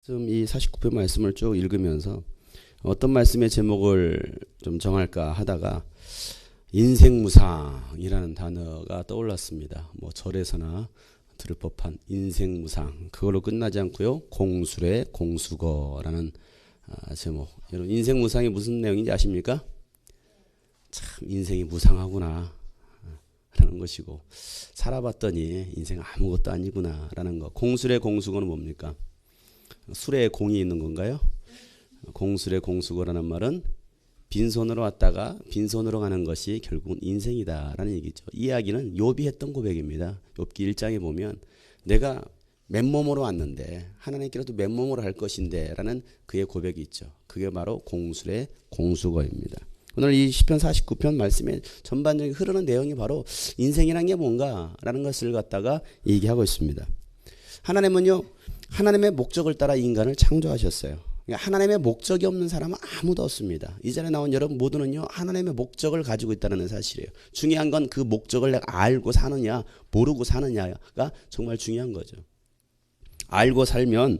지금 이 49편 말씀을 쭉 읽으면서 어떤 말씀의 제목을 좀 정할까 하다가 인생무상이라는 단어가 떠올랐습니다. 뭐 절에서나 들을 법한 인생무상, 그걸로 끝나지 않고요, 공술의 공수거라는 제목. 여러분, 인생무상이 무슨 내용인지 아십니까? 참 인생이 무상하구나 라는 것이고, 살아봤더니 인생 아무것도 아니구나 라는 거. 공술의 공수거는 뭡니까? 술에 공이 있는 건가요? 공술의 공수거라는 말은 빈손으로 왔다가 빈손으로 가는 것이 결국은 인생이다라는 얘기죠. 이 이야기는 욥이 했던 고백입니다. 욥기 1장에 보면 내가 맨몸으로 왔는데 하나님께로도 맨몸으로 할 것인데 라는 그의 고백이 있죠. 그게 바로 공술의 공수거입니다. 오늘 이 시편 49편 말씀의 전반적인 흐르는 내용이 바로 인생이란 게 뭔가라는 것을 갖다가 얘기하고 있습니다. 하나님은요, 하나님의 목적을 따라 인간을 창조하셨어요. 하나님의 목적이 없는 사람은 아무도 없습니다. 이 전에 나온 여러분 모두는요, 하나님의 목적을 가지고 있다는 사실이에요. 중요한 건 그 목적을 내가 알고 사느냐 모르고 사느냐가 정말 중요한 거죠. 알고 살면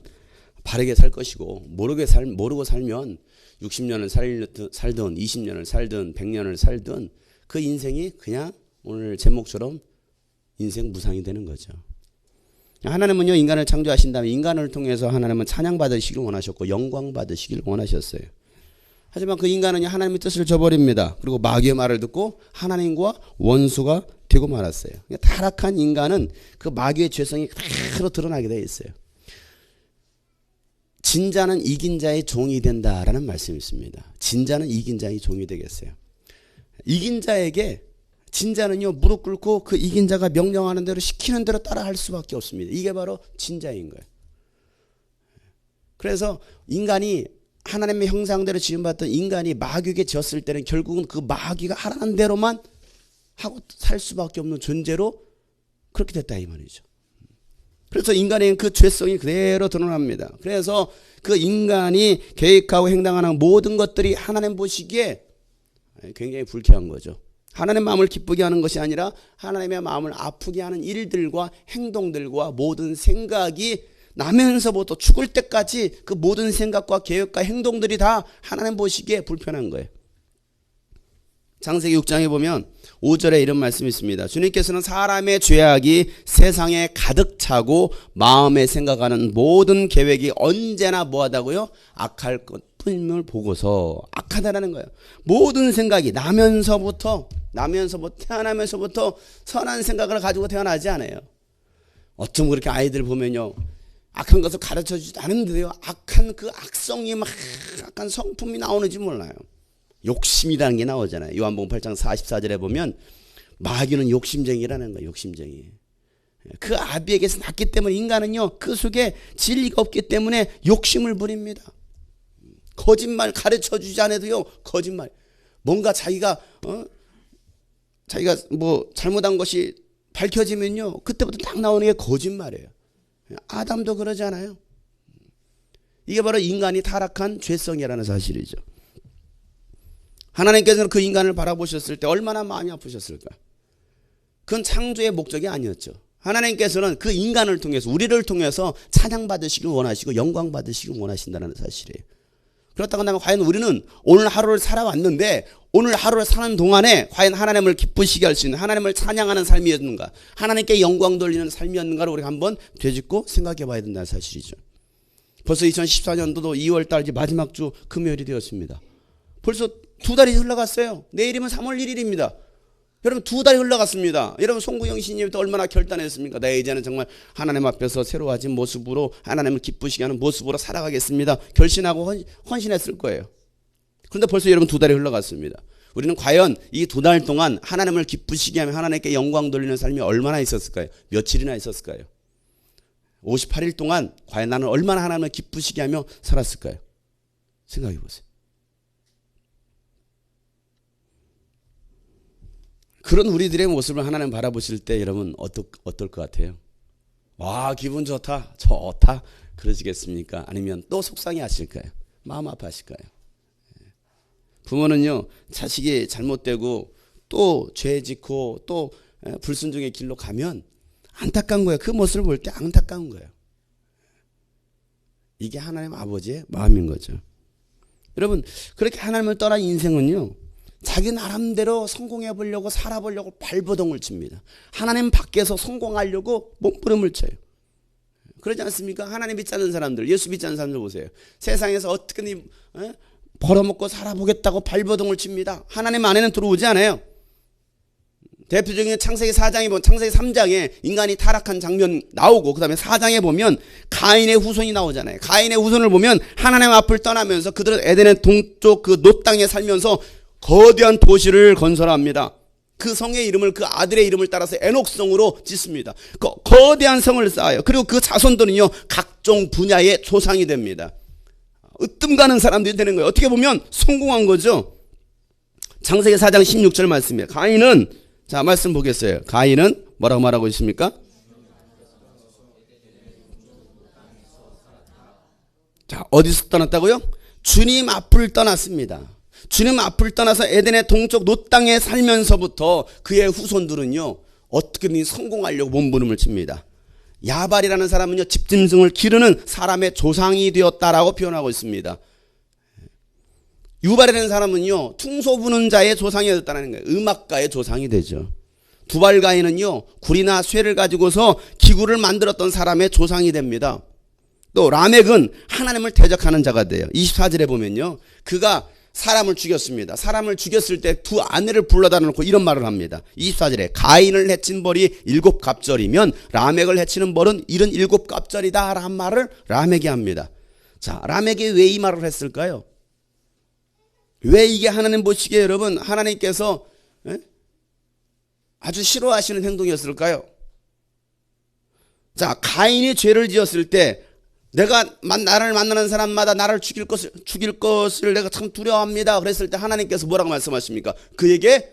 바르게 살 것이고, 모르고 살면 60년을 살든 20년을 살든 100년을 살든 그 인생이 그냥 오늘 제목처럼 인생 무상이 되는 거죠. 하나님은요, 인간을 창조하신 다음에 인간을 통해서 하나님은 찬양받으시길 원하셨고 영광받으시길 원하셨어요. 하지만 그 인간은 하나님의 뜻을 저버립니다. 그리고 마귀의 말을 듣고 하나님과 원수가 되고 말았어요. 타락한 인간은 그 마귀의 죄성이 그대로 드러나게 되어 있어요. 진자는 이긴 자의 종이 된다라는 말씀이 있습니다. 진자는 이긴 자의 종이 되겠어요. 이긴 자에게 진자는요, 무릎 꿇고 그 이긴 자가 명령하는 대로 시키는 대로 따라할 수밖에 없습니다. 이게 바로 진자인 거예요. 그래서 인간이 하나님의 형상대로 지음받던 인간이 마귀에게 졌을 때는 결국은 그 마귀가 하라는 대로만 하고 살 수밖에 없는 존재로 그렇게 됐다 이 말이죠. 그래서 인간의 그 죄성이 그대로 드러납니다. 그래서 그 인간이 계획하고 행동하는 모든 것들이 하나님 보시기에 굉장히 불쾌한 거죠. 하나님의 마음을 기쁘게 하는 것이 아니라 하나님의 마음을 아프게 하는 일들과 행동들과 모든 생각이 나면서부터 죽을 때까지 그 모든 생각과 계획과 행동들이 다 하나님 보시기에 불편한 거예요. 창세기 6장에 보면 5절에 이런 말씀이 있습니다. 주님께서는 사람의 죄악이 세상에 가득 차고 마음에 생각하는 모든 계획이 언제나 뭐하다고요? 악할 것뿐임을 보고서, 악하다라는 거예요. 모든 생각이 나면서부터 태어나면서부터 선한 생각을 가지고 태어나지 않아요. 어쩜 그렇게 아이들 보면요, 악한 것을 가르쳐주지도 않은데요, 악한 그 악성이 막 약간 성품이 나오는지 몰라요. 욕심이라는 게 나오잖아요. 요한복음 8장 44절에 보면 마귀는 욕심쟁이라는 거예요. 욕심쟁이. 그 아비에게서 났기 때문에 인간은요, 그 속에 진리가 없기 때문에 욕심을 부립니다. 거짓말 가르쳐주지 않아도요, 거짓말. 뭔가 자기가 뭐 잘못한 것이 밝혀지면요, 그때부터 딱 나오는 게 거짓말이에요. 아담도 그러잖아요. 이게 바로 인간이 타락한 죄성이라는 사실이죠. 하나님께서는 그 인간을 바라보셨을 때 얼마나 마음이 아프셨을까? 그건 창조의 목적이 아니었죠. 하나님께서는 그 인간을 통해서, 우리를 통해서 찬양받으시길 원하시고 영광받으시길 원하신다는 사실이에요. 그렇다고 한다면 과연 우리는 오늘 하루를 살아왔는데 오늘 하루를 사는 동안에 과연 하나님을 기쁘시게 할 수 있는, 하나님을 찬양하는 삶이었는가, 하나님께 영광 돌리는 삶이었는가를 우리가 한번 되짚고 생각해 봐야 된다는 사실이죠. 벌써 2014년도도 2월달 이제 마지막 주 금요일이 되었습니다. 벌써 2달이 흘러갔어요. 내일이면 3월 1일입니다. 여러분, 2달이 흘러갔습니다. 여러분, 송구영 신님도 얼마나 결단했습니까? 나 이제는 정말 하나님 앞에서 새로워진 모습으로 하나님을 기쁘시게 하는 모습으로 살아가겠습니다. 결심하고 헌신했을 거예요. 그런데 벌써 여러분 2달이 흘러갔습니다. 우리는 과연 이 2달 동안 하나님을 기쁘시게 하며 하나님께 영광 돌리는 삶이 얼마나 있었을까요? 며칠이나 있었을까요? 58일 동안 과연 나는 얼마나 하나님을 기쁘시게 하며 살았을까요? 생각해 보세요. 그런 우리들의 모습을 하나님 바라보실 때 여러분 어떨 것 같아요? 와, 기분 좋다 그러시겠습니까? 아니면 또 속상해 하실까요? 마음 아파하실까요? 부모는요, 자식이 잘못되고 또 죄 짓고 또 불순종의 길로 가면 안타까운 거예요. 그 모습을 볼 때 안타까운 거예요. 이게 하나님 아버지의 마음인 거죠. 여러분, 그렇게 하나님을 떠난 인생은요, 자기 나름대로 성공해 보려고 살아보려고 발버둥을 칩니다. 하나님 밖에서 성공하려고 몸부림을 쳐요. 그러지 않습니까? 하나님 믿지 않는 사람들, 예수 믿지 않는 사람들 보세요. 세상에서 어떻게든 벌어먹고 살아보겠다고 발버둥을 칩니다. 하나님 안에는 들어오지 않아요. 대표적인 창세기 4장에 보면, 창세기 3장에 인간이 타락한 장면 나오고, 그 다음에 4장에 보면 가인의 후손이 나오잖아요. 가인의 후손을 보면 하나님 앞을 떠나면서 그들은 에덴의 동쪽 그 놋 땅에 살면서 거대한 도시를 건설합니다. 그 성의 이름을, 그 아들의 이름을 따라서 에녹성으로 짓습니다. 거대한 성을 쌓아요. 그리고 그 자손들은요, 각종 분야의 조상이 됩니다. 으뜸 가는 사람들이 되는 거예요. 어떻게 보면 성공한 거죠. 창세기 4장 16절 말씀이에요. 가인은, 자, 말씀 보겠어요. 가인은 뭐라고 말하고 있습니까? 자, 어디서 떠났다고요? 주님 앞을 떠났습니다. 주님 앞을 떠나서 에덴의 동쪽 놋 땅에 살면서부터 그의 후손들은요, 어떻게든 성공하려고 몸부림을 칩니다. 야발이라는 사람은요, 집짐승을 기르는 사람의 조상이 되었다라고 표현하고 있습니다. 유발이라는 사람은요, 퉁소 부는 자의 조상이 되었다는 거예요. 음악가의 조상이 되죠. 두발가인은요, 굴이나 쇠를 가지고서 기구를 만들었던 사람의 조상이 됩니다. 또 라멕은 하나님을 대적하는 자가 돼요. 24절에 보면요, 그가 사람을 죽였습니다. 사람을 죽였을 때 두 아내를 불러다 놓고 이런 말을 합니다. 24절에 가인을 해친 벌이 7갑절이면 라멕을 해치는 벌은 77갑절이다 라는 말을 라멕이 합니다. 자, 라멕이 왜 이 말을 했을까요? 왜 이게 하나님 보시기에 여러분, 하나님께서 아주 싫어하시는 행동이었을까요? 자, 가인이 죄를 지었을 때 나를 만나는 사람마다 나를 죽일 것을 내가 참 두려워합니다. 그랬을 때 하나님께서 뭐라고 말씀하십니까? 그에게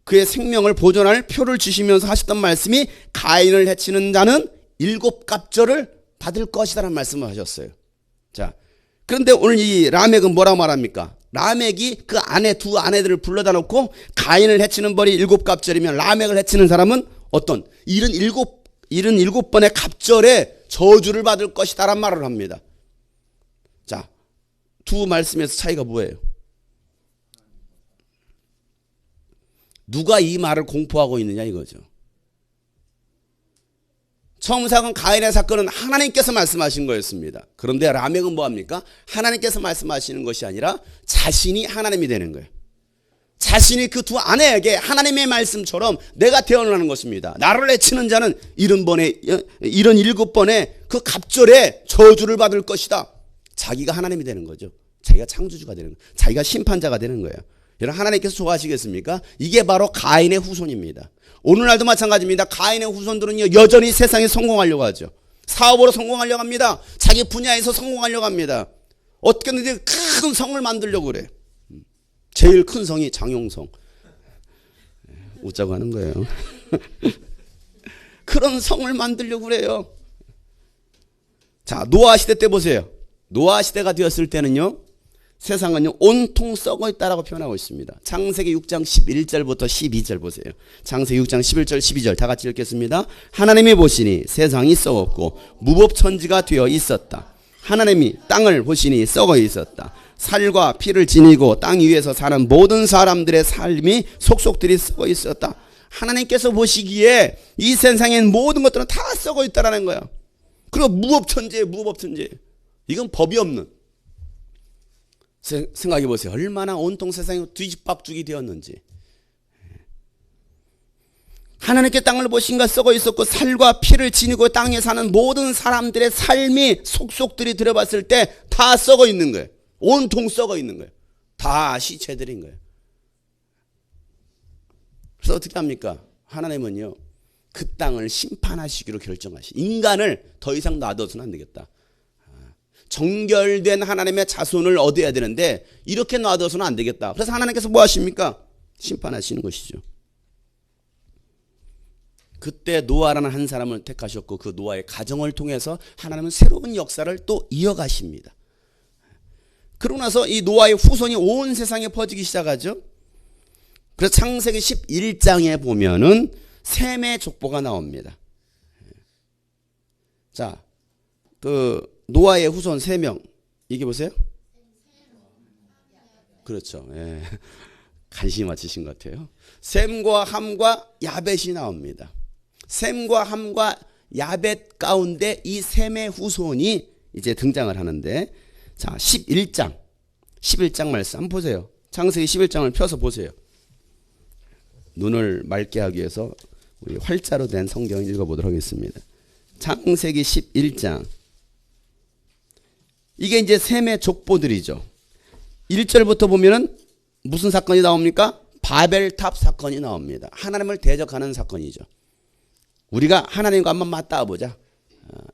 그의 생명을 보존할 표를 주시면서 하셨던 말씀이 가인을 해치는 자는 7갑절을 받을 것이다라는 말씀을 하셨어요. 자, 그런데 오늘 이 라멕은 뭐라고 말합니까? 라멕이 그 두 아내들을 불러다 놓고 가인을 해치는 벌이 7갑절이면 라멕을 해치는 사람은 어떤 77번의 갑절에 저주를 받을 것이다라는 말을 합니다. 자, 두 말씀에서 차이가 뭐예요? 누가 이 말을 공포하고 있느냐 이거죠. 처음 사건 가인의 사건은 하나님께서 말씀하신 거였습니다. 그런데 라멕은 뭐합니까? 하나님께서 말씀하시는 것이 아니라 자신이 하나님이 되는 거예요. 자신이 그 두 아내에게 하나님의 말씀처럼 내가 태어나는 것입니다. 나를 해치는 자는 77번의 그 갑절에 저주를 받을 것이다. 자기가 하나님이 되는 거죠. 자기가 창조주가 되는 거예요. 자기가 심판자가 되는 거예요. 여러분, 하나님께서 좋아하시겠습니까? 이게 바로 가인의 후손입니다. 오늘날도 마찬가지입니다. 가인의 후손들은요, 여전히 세상에 성공하려고 하죠. 사업으로 성공하려고 합니다. 자기 분야에서 성공하려고 합니다. 어떻게든 큰 성을 만들려고 그래. 제일 큰 성이 장용성. 웃자고 하는 거예요. 그런 성을 만들려고 그래요. 자, 노아 시대 때 보세요. 노아 시대가 되었을 때는요, 세상은요, 온통 썩어 있다라고 표현하고 있습니다. 창세기 6장 11절부터 12절 보세요. 창세기 6장 11절 12절 다 같이 읽겠습니다. 하나님이 보시니 세상이 썩었고 무법천지가 되어 있었다. 하나님이 땅을 보시니 썩어 있었다. 살과 피를 지니고 땅 위에서 사는 모든 사람들의 삶이 속속들이 썩어 있었다. 하나님께서 보시기에 이 세상엔 모든 것들은 다 썩어 있다라는 거야. 그리고 무법천지예요. 무법천지. 이건 법이 없는. 생각해 보세요. 얼마나 온통 세상이 뒤집박죽이 되었는지. 하나님께 땅을 보신가 썩어 있었고 살과 피를 지니고 땅에 사는 모든 사람들의 삶이 속속들이 들어봤을 때 다 썩어 있는 거예요. 온통 썩어 있는 거예요. 다 시체들인 거예요. 그래서 어떻게 합니까? 하나님은요, 그 땅을 심판하시기로 결정하시. 인간을 더 이상 놔둬서는 안 되겠다. 정결된 하나님의 자손을 얻어야 되는데 이렇게 놔둬서는 안 되겠다. 그래서 하나님께서 뭐 하십니까? 심판하시는 것이죠. 그때 노아라는 한 사람을 택하셨고 그 노아의 가정을 통해서 하나님은 새로운 역사를 또 이어가십니다. 그러고 나서 이 노아의 후손이 온 세상에 퍼지기 시작하죠. 그래서 창세기 11장에 보면은 셈의 족보가 나옵니다. 자, 그 노아의 후손 3명. 이게 보세요. 그렇죠. 예. 간신히 맞히신 것 같아요. 셈과 함과 야벳이 나옵니다. 셈과 함과 야벳 가운데 이 셈의 후손이 이제 등장을 하는데, 자, 11장 말씀 한번 보세요. 창세기 11장을 펴서 보세요. 눈을 맑게 하기 위해서 우리 활자로 된 성경 읽어보도록 하겠습니다. 창세기 11장. 이게 이제 셈의 족보들이죠. 1절부터 보면은 무슨 사건이 나옵니까? 바벨탑 사건이 나옵니다. 하나님을 대적하는 사건이죠. 우리가 하나님과 한번 맞닿아 보자.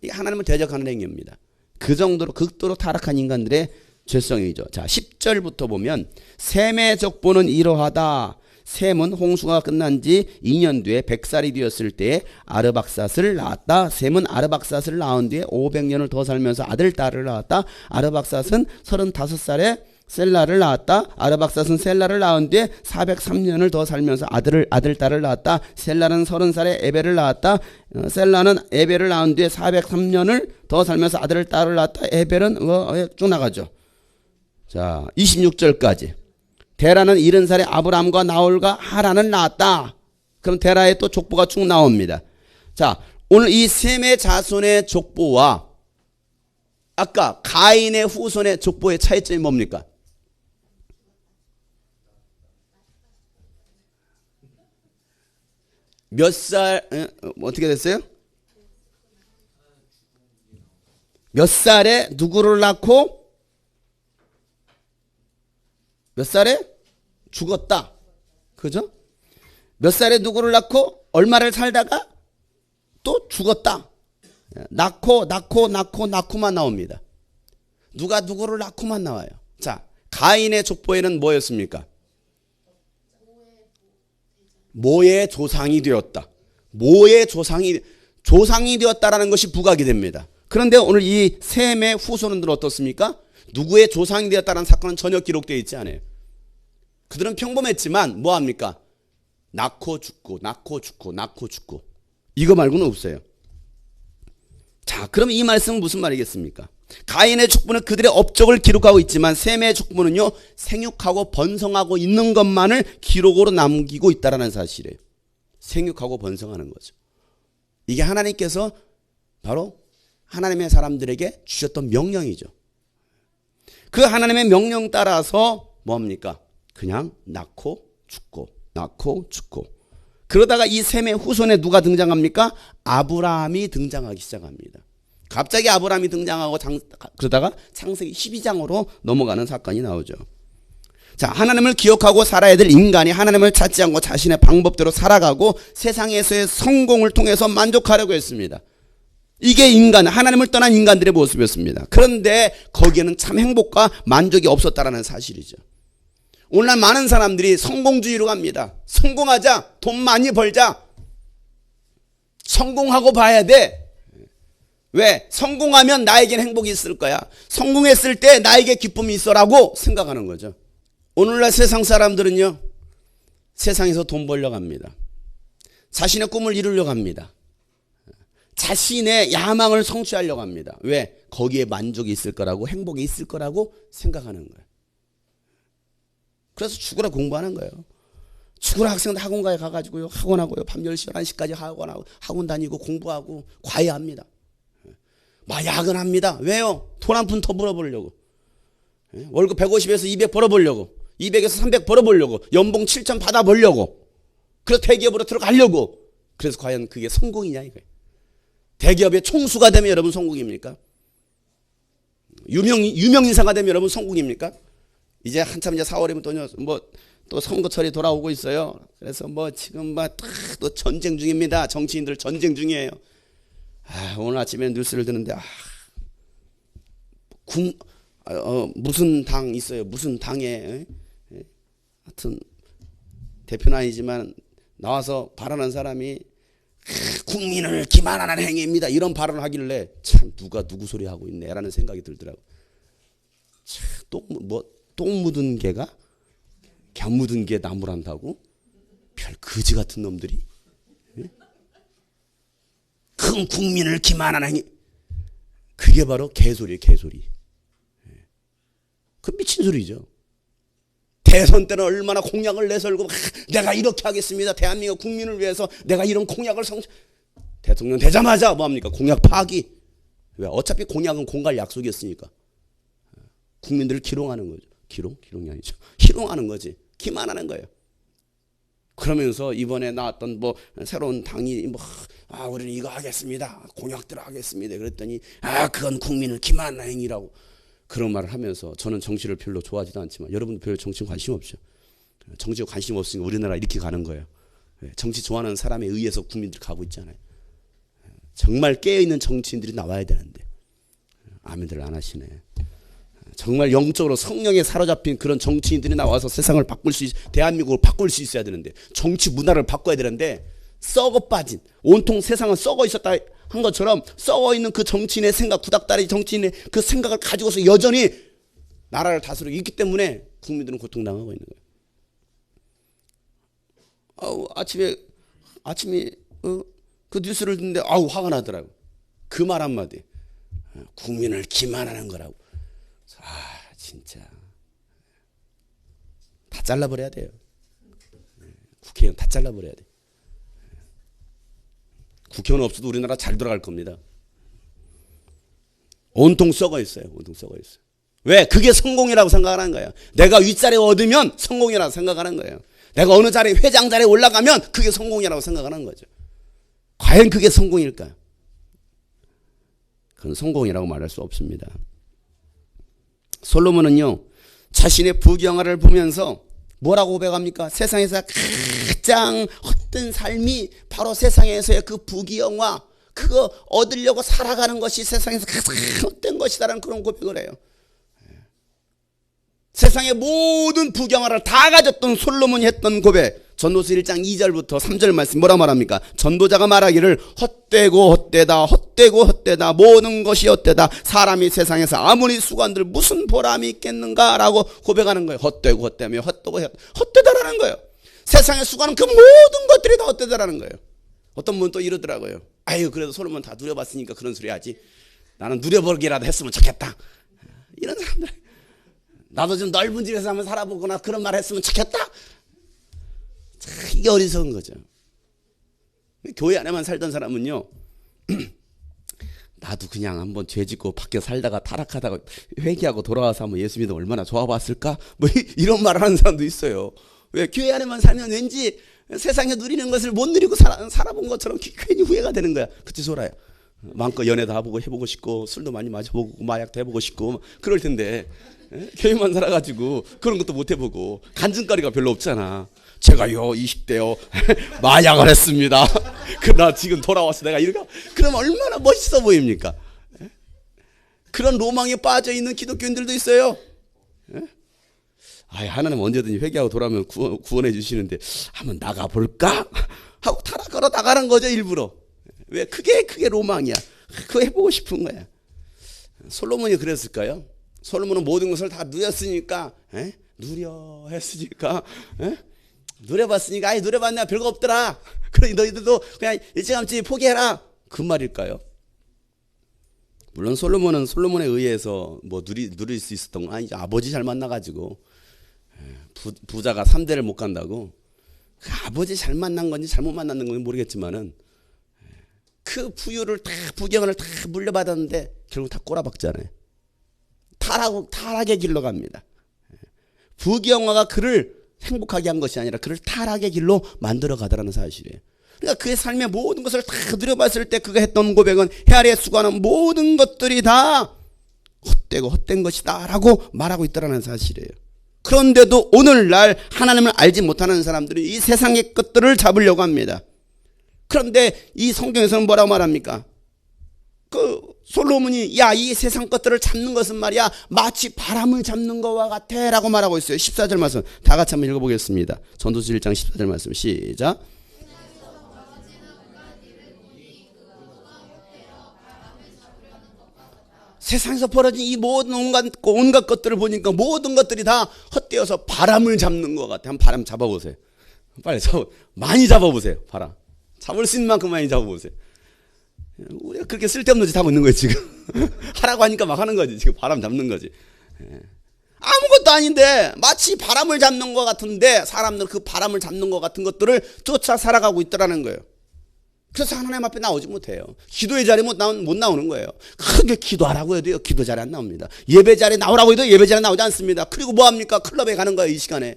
이 하나님을 대적하는 행위입니다. 그 정도로 극도로 타락한 인간들의 죄성이죠. 자, 10절부터 보면 셈의 족보는 이러하다. 셈은 홍수가 끝난 지 2년 뒤에 100살이 되었을 때에 아르박삿을 낳았다. 셈은 아르박삿을 낳은 뒤에 500년을 더 살면서 아들, 딸을 낳았다. 아르박삿은 35살에 셀라를 낳았다. 아르박삿은 셀라를 낳은 뒤에 403년을 더 살면서 아들, 딸을 낳았다. 셀라는 30살에 에벨을 낳았다. 셀라는 에벨을 낳은 뒤에 403년을 더 살면서 아들, 딸을 낳았다. 에벨은 쭉 나가죠. 자, 26절까지. 데라는 70살에 아브람과 나홀과 하란을 낳았다. 그럼 데라의 또 족보가 쭉 나옵니다. 자, 오늘 이 셈의 자손의 족보와 아까 가인의 후손의 족보의 차이점이 뭡니까? 몇 살, 어떻게 됐어요? 몇 살에 누구를 낳고 몇 살에 죽었다. 그죠? 몇 살에 누구를 낳고 얼마를 살다가 또 죽었다. 낳고만 나옵니다. 누가 누구를 낳고만 나와요. 자, 가인의 족보에는 뭐였습니까? 모의 조상이 되었다. 모의 조상이 되었다라는 것이 부각이 됩니다. 그런데 오늘 이 셈의 후손들 어떻습니까? 누구의 조상이 되었다는 사건은 전혀 기록되어 있지 않아요. 그들은 평범했지만 뭐합니까? 낳고 죽고 이거 말고는 없어요. 자, 그럼 이 말씀은 무슨 말이겠습니까? 가인의 족보는 그들의 업적을 기록하고 있지만 셈의 족보는요, 생육하고 번성하고 있는 것만을 기록으로 남기고 있다는 사실이에요. 생육하고 번성하는 거죠. 이게 하나님께서 바로 하나님의 사람들에게 주셨던 명령이죠. 그 하나님의 명령 따라서 뭡니까? 그냥 낳고 죽고. 그러다가 이 셈의 후손에 누가 등장합니까? 아브라함이 등장하기 시작합니다. 갑자기 아브라함이 등장하고 그러다가 창세기 12장으로 넘어가는 사건이 나오죠. 자, 하나님을 기억하고 살아야 될 인간이 하나님을 찾지 않고 자신의 방법대로 살아가고 세상에서의 성공을 통해서 만족하려고 했습니다. 이게 하나님을 떠난 인간들의 모습이었습니다. 그런데 거기에는 참 행복과 만족이 없었다라는 사실이죠. 오늘날 많은 사람들이 성공주의로 갑니다. 성공하자, 돈 많이 벌자, 성공하고 봐야 돼. 왜? 성공하면 나에겐 행복이 있을 거야. 성공했을 때 나에게 기쁨이 있어라고 생각하는 거죠. 오늘날 세상 사람들은요, 세상에서 돈 벌려고 합니다. 자신의 꿈을 이루려고 합니다. 자신의 야망을 성취하려고 합니다. 왜? 거기에 만족이 있을 거라고, 행복이 있을 거라고 생각하는 거예요. 그래서 죽으라 공부하는 거예요. 죽으라 학생들 학원가에 가가지고요, 학원하고요, 밤 10시, 11시까지 학원 다니고 공부하고 과외합니다. 막 야근합니다. 왜요? 돈 한 푼 더 벌어보려고. 월급 150에서 200 벌어보려고. 200에서 300 벌어보려고. 연봉 7천 받아보려고. 그래서 대기업으로 들어가려고. 그래서 과연 그게 성공이냐 이거예요. 대기업의 총수가 되면 여러분 성공입니까? 유명인사가 되면 여러분 성공입니까? 이제 한참 이제 4월이면 또 선거철이 돌아오고 있어요. 그래서 지금 또 전쟁 중입니다. 정치인들 전쟁 중이에요. 오늘 아침에 뉴스를 듣는데 무슨 당 있어요. 무슨 당에 하여튼 대표는 아니지만 나와서 발언한 사람이 국민을 기만하는 행위입니다. 이런 발언을 하길래 참 누가 누구 소리 하고 있네라는 생각이 들더라고. 똥 묻은 개가 겨 묻은 개 나무란다고? 별 거지 같은 놈들이? 큰 국민을 기만하는 행위. 그게 바로 개소리예요, 개소리. 그 미친 소리죠. 대선 때는 얼마나 공약을 내설고 내가 이렇게 하겠습니다. 대한민국 국민을 위해서 내가 이런 공약을 대통령 되자마자 뭐합니까? 공약 파기. 왜? 어차피 공약은 공갈 약속이었으니까. 국민들을 기롱하는 거죠. 기롱이 아니죠. 희롱하는 거지. 기만하는 거예요. 그러면서 이번에 나왔던 뭐 새로운 당이 우리는 이거 하겠습니다. 공약대로 하겠습니다. 그랬더니 그건 국민을 기만하는 행위라고 그런 말을 하면서 저는 정치를 별로 좋아하지도 않지만 여러분도 별로 정치에 관심 없죠. 정치에 관심 없으니까 우리나라 이렇게 가는 거예요. 정치 좋아하는 사람에 의해서 국민들이 가고 있잖아요. 정말 깨어있는 정치인들이 나와야 되는데 아멘들 안 하시네. 정말 영적으로 성령에 사로잡힌 그런 정치인들이 나와서 세상을 대한민국을 바꿀 수 있어야 되는데 정치 문화를 바꿔야 되는데 썩어 빠진 온통 세상은 썩어 있었다 한 것처럼 썩어 있는 그 정치인의 생각 구닥다리 정치인의 그 생각을 가지고서 여전히 나라를 다스리고 있기 때문에 국민들은 고통당하고 있는 거예요. 아침에 그 뉴스를 듣는데 화가 나더라고. 그 말 한마디. 국민을 기만하는 거라고. 진짜 다 잘라버려야 돼요. 국회의원 다 잘라버려야 돼. 국회의원 없어도 우리나라 잘 돌아갈 겁니다. 온통 썩어 있어요. 왜? 그게 성공이라고 생각하는 거예요. 내가 윗자리 얻으면 성공이라고 생각하는 거예요. 내가 어느 자리 회장 자리에 올라가면 그게 성공이라고 생각하는 거죠. 과연 그게 성공일까요? 그건 성공이라고 말할 수 없습니다. 솔로몬은요, 자신의 부귀영화를 보면서 뭐라고 고백합니까? 세상에서 가장 헛된 삶이 바로 세상에서의 그 부귀영화, 그거 얻으려고 살아가는 것이 세상에서 가장 헛된 것이다라는 그런 고백을 해요. 세상의 모든 부귀영화를 다 가졌던 솔로몬이 했던 고백. 전도서 1장 2절부터 3절 말씀 뭐라 말합니까? 전도자가 말하기를 헛되고 헛되다 모든 것이 헛되다. 사람이 세상에서 아무리 수고한들 무슨 보람이 있겠는가 라고 고백하는 거예요. 헛되다며 헛되다라는 거예요. 세상에 수고하는 그 모든 것들이 다 헛되다라는 거예요. 어떤 분은 또 이러더라고요. 그래도 솔로몬 다 누려봤으니까 그런 소리 하지. 나는 누려보기라도 했으면 좋겠다. 이런 사람들. 나도 좀 넓은 집에서 한번 살아보거나 그런 말 했으면 좋겠다. 이게 어리석은 거죠. 교회 안에만 살던 사람은요, 나도 그냥 한번 죄 짓고 밖에 살다가 타락하다가 회개하고 돌아와서 한번 예수 믿으면 얼마나 좋아봤을까? 이런 말을 하는 사람도 있어요. 왜? 교회 안에만 살면 왠지 세상에 누리는 것을 못 누리고 살아본 것처럼 괜히 후회가 되는 거야. 그치, 소라야? 마음껏 연애도 해보고 싶고 술도 많이 마셔보고 마약도 해보고 싶고 그럴 텐데 교회만 살아가지고 그런 것도 못 해보고 간증거리가 별로 없잖아. 제가요 20대요 마약을 했습니다. 그러나 지금 돌아와서 내가 이러고 그럼 얼마나 멋있어 보입니까? 그런 로망에 빠져있는 기독교인들도 있어요. 하나님 언제든지 회개하고 돌아오면 구원해 주시는데 한번 나가볼까? 하고 타락하러 나가는 거죠, 일부러. 왜? 그게 로망이야. 그거 해보고 싶은 거야. 솔로몬이 그랬을까요? 솔로몬은 모든 것을 다 누렸으니까, 누려 했으니까, 누려봤으니까, 누려봤냐 별거 없더라. 그러니 너희들도 그냥 일찌감치 포기해라. 그 말일까요? 물론 솔로몬은 솔로몬에 의해서 뭐 누릴 수 있었던 건 아니죠. 아버지 잘 만나가지고 부자가 3대를 못 간다고. 그 아버지 잘 만난 건지 잘못 만났는 건지 모르겠지만은 그 부유를 다 부경을 다 물려받았는데 결국 다 꼬라박잖아요. 타락의 길로 갑니다. 부귀영화가 그를 행복하게 한 것이 아니라 그를 타락의 길로 만들어 가더라는 사실이에요. 그러니까 그의 삶의 모든 것을 다 누려봤을 때 그가 했던 고백은 해 아래 수고하는 모든 것들이 다 헛되고 헛된 것이다 라고 말하고 있다는 사실이에요. 그런데도 오늘날 하나님을 알지 못하는 사람들이 이 세상의 것들을 잡으려고 합니다. 그런데 이 성경에서는 뭐라고 말합니까? 그 솔로몬이 이 세상 것들을 잡는 것은 말이야 마치 바람을 잡는 것과 같아 라고 말하고 있어요. 14절 말씀 다 같이 한번 읽어보겠습니다. 전도서 1장 14절 말씀 시작. 세상에서 벌어진 이 모든 온갖 것들을 보니까 모든 것들이 다 헛되어서 바람을 잡는 것 같아. 한번 바람 잡아보세요. 빨리 많이 잡아보세요. 바람 잡을 수 있는 만큼 많이 잡아보세요. 우리가 그렇게 쓸데없는 짓 하고 있는 거예요 지금. 하라고 하니까 막 하는 거지. 지금 바람 잡는 거지. 아무것도 아닌데 마치 바람을 잡는 것 같은데 사람들 그 바람을 잡는 것 같은 것들을 쫓아 살아가고 있더라는 거예요. 그래서 하나님 앞에 나오지 못해요. 기도의 자리에 못 나오는 거예요. 크게 기도하라고 해도요, 기도 자리에 안 나옵니다. 예배 자리에 나오라고 해도 예배 자리에 나오지 않습니다. 그리고 뭐 합니까? 클럽에 가는 거예요. 이 시간에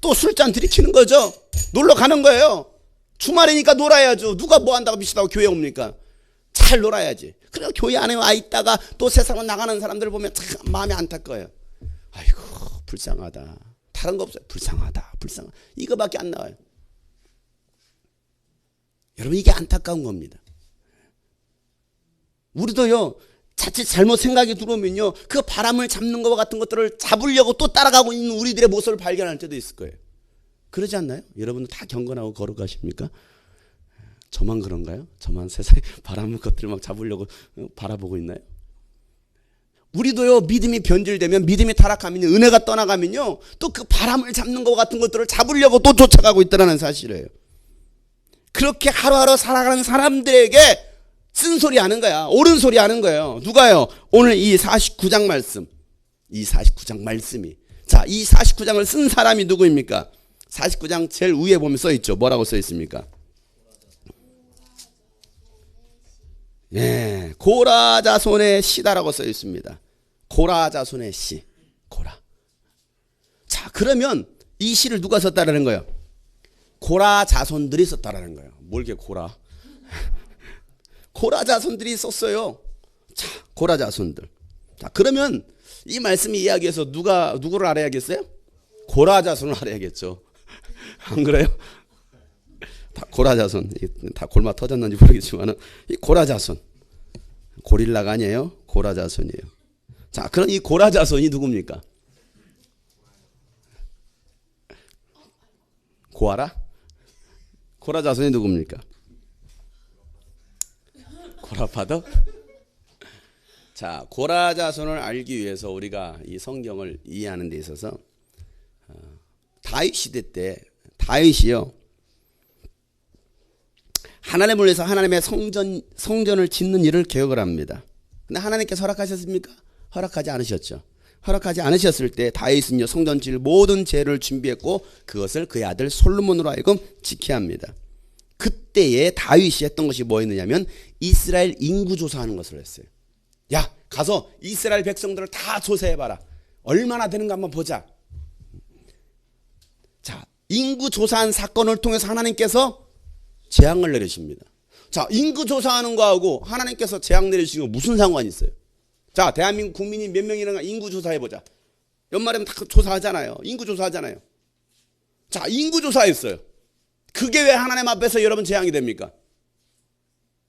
또 술잔 들이키는 거죠. 놀러 가는 거예요. 주말이니까 놀아야죠. 누가 뭐 한다고 미치다고 교회 옵니까? 잘 놀아야지. 그래서 교회 안에 와 있다가 또 세상으로 나가는 사람들을 보면 참 마음이 안타까워요. 아이고 불쌍하다. 다른 거 없어요. 불쌍하다. 이거밖에 안 나와요. 여러분 이게 안타까운 겁니다. 우리도요 자칫 잘못 생각이 들어오면요 그 바람을 잡는 것 같은 것들을 잡으려고 또 따라가고 있는 우리들의 모습을 발견할 때도 있을 거예요. 그러지 않나요? 여러분은 다 경건하고 걸어가십니까? 저만 그런가요? 저만 세상에 바람의 것들을 막 잡으려고 바라보고 있나요? 우리도요 믿음이 변질되면, 믿음이 타락하면, 은혜가 떠나가면요 또 그 바람을 잡는 것 같은 것들을 잡으려고 또 쫓아가고 있다는 사실이에요. 그렇게 하루하루 살아가는 사람들에게 쓴소리 하는 거야. 옳은 소리 하는 거예요. 누가요? 오늘 이 49장 말씀. 이 49장 말씀이. 자, 이 49장을 쓴 사람이 누구입니까? 49장 제일 위에 보면 써 있죠. 뭐라고 써 있습니까? 예, 고라 자손의 시다라고 써 있습니다. 고라 자손의 시. 고라. 자, 그러면 이 시를 누가 썼다라는 거예요? 고라 자손들이 썼다라는 거예요. 뭘게 고라? 고라 자손들이 썼어요. 자, 고라 자손들. 자, 그러면 이 말씀이 이야기해서 누구를 알아야겠어요? 고라 자손을 알아야겠죠. 안 그래요? 다 고라 자손. 다 골마 터졌는지 모르겠지만은 이 고라 자손. 고릴라가 아니에요. 고라 자손이에요. 자, 그럼 이 고라 자손이 누굽니까? 고아라? 고라 자손이 누굽니까? 고라파더? 자, 고라 자손을 알기 위해서 우리가 이 성경을 이해하는 데 있어서 다윗 시대 때 다윗이요 하나님을 위해서 하나님의 성전을 짓는 일을 계획을 합니다. 근데 하나님께서 허락하셨습니까? 허락하지 않으셨죠. 허락하지 않으셨을 때 다윗은요 성전 지을 모든 재를 준비했고 그것을 그의 아들 솔로몬으로 하여금 지켜야 합니다. 그때에 다윗이 했던 것이 뭐였느냐면 이스라엘 인구 조사하는 것을 했어요. 야, 가서 이스라엘 백성들을 다 조사해봐라. 얼마나 되는가 한번 보자. 자, 인구 조사한 사건을 통해서 하나님께서 재앙을 내리십니다. 자, 인구 조사하는 거하고 하나님께서 재앙 내리시고 무슨 상관이 있어요? 자, 대한민국 국민이 몇 명이나 인구 조사해보자. 연말에는 다 조사하잖아요. 인구 조사하잖아요. 자, 인구 조사했어요. 그게 왜 하나님 앞에서 여러분 재앙이 됩니까?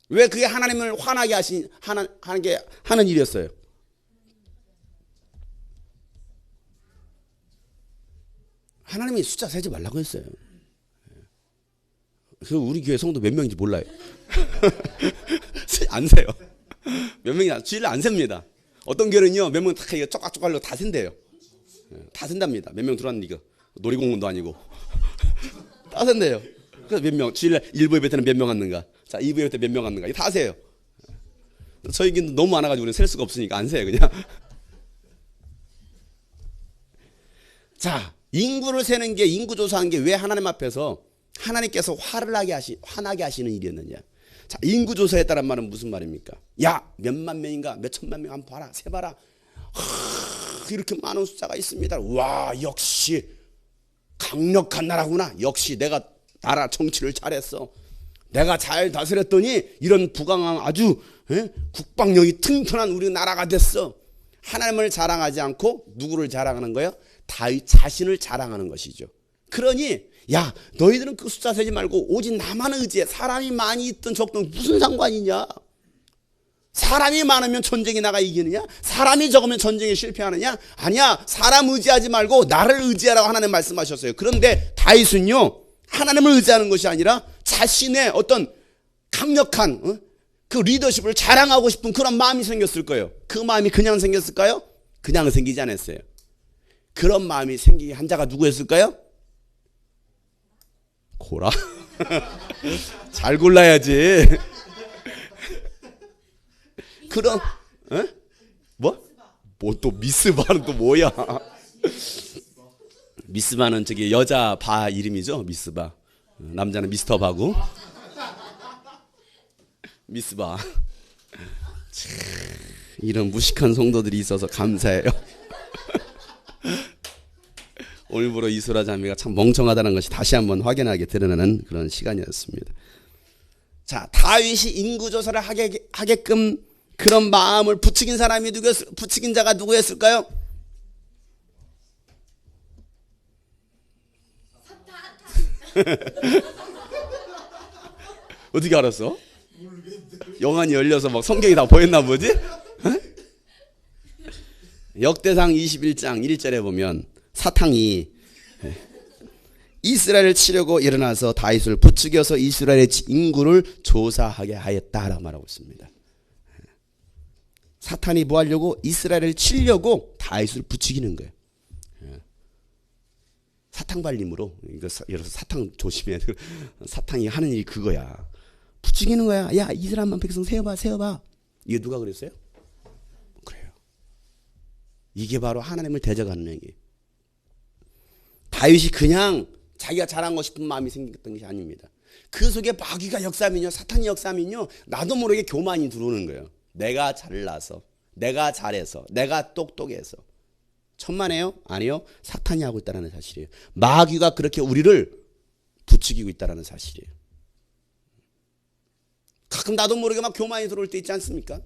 왜 그게 하나님을 화나게 하는 일이었어요? 하나님이 숫자 세지 말라고 했어요. 그 우리 교회 성도 몇 명인지 몰라요. 안 세요. 몇 명이나 주일날 안 셉니다. 어떤 교회는요 몇 명 다 쪼깍쪼깍 다 센대요. 다 센답니다. 몇 명 들어왔는데 이거 놀이공원도 아니고 다 센대요. 그래서 몇 명 주일날 1부 예배 때는 몇 명 왔는가, 자 2부 예배 때 몇 명 왔는가, 이거 다 세요. 저희 교회는 너무 많아가지고 우리는 셀 수가 없으니까 안 세요 그냥. 자, 인구를 세는 게, 인구 조사하는 게 왜 하나님 앞에서 하나님께서 화나게 하시는 일이었느냐. 자, 인구 조사했다는 말은 무슨 말입니까? 야, 몇만 명인가 몇천만 명 한번 봐라, 세봐라. 이렇게 많은 숫자가 있습니다. 와, 역시 강력한 나라구나. 역시 내가 나라 정치를 잘했어. 내가 잘 다스렸더니 이런 부강한 아주 국방력이 튼튼한 우리 나라가 됐어. 하나님을 자랑하지 않고 누구를 자랑하는 거예요? 다윗 자신을 자랑하는 것이죠. 그러니 야, 너희들은 그 숫자 세지 말고 오직 나만 의지해. 사람이 많이 있든 적든 무슨 상관이냐. 사람이 많으면 전쟁이 나가 이기느냐? 사람이 적으면 전쟁에 실패하느냐? 아니야. 사람 의지하지 말고 나를 의지하라고 하나님 말씀하셨어요. 그런데 다윗은요 하나님을 의지하는 것이 아니라 자신의 어떤 강력한 그 리더십을 자랑하고 싶은 그런 마음이 생겼을 거예요. 그 마음이 그냥 생겼을까요? 그냥 생기지 않았어요. 그런 마음이 생기게 한 자가 누구였을까요? 고라. 잘 골라야지. 그런 뭐? 뭐 또 미스바는 또 뭐야? 미스바는 저기 여자 바 이름이죠. 미스바. 남자는 미스터 바고. 미스바. 이런 무식한 성도들이 있어서 감사해요. 오늘부로 이소라 자매가 참 멍청하다는 것이 다시 한번 확연하게 드러나는 그런 시간이었습니다. 자, 다윗이 인구조사를 하게끔 그런 마음을 부추긴 사람이 부추긴 자가 누구였을까요? 어떻게 알았어? 영안이 열려서 막 성경이 다 보였나 보지? 역대상 21장 1절에 보면 사탕이 이스라엘을 치려고 일어나서 다윗을 부추겨서 이스라엘의 인구를 조사하게 하였다라고 말하고 있습니다. 사탄이 뭐 하려고? 이스라엘을 치려고 다윗을 부추기는 거예요. 사탕 발림으로. 이거 여러분 사탕 조심해야 돼. 사탕이 하는 일이 그거야. 부추기는 거야. 야, 이스라엘만 백성 세어봐. 이게 누가 그랬어요? 그래요. 이게 바로 하나님을 대적하는 행위. 다윗이 그냥 자기가 잘한 거 싶은 마음이 생겼던 것이 아닙니다. 그 속에 마귀가 역사하면요, 사탄이 역사하면요, 나도 모르게 교만이 들어오는 거예요. 내가 잘나서, 내가 잘해서, 내가 똑똑해서. 천만에요? 아니요. 사탄이 하고 있다는 사실이에요. 마귀가 그렇게 우리를 부추기고 있다는 사실이에요. 가끔 나도 모르게 막 교만이 들어올 때 있지 않습니까?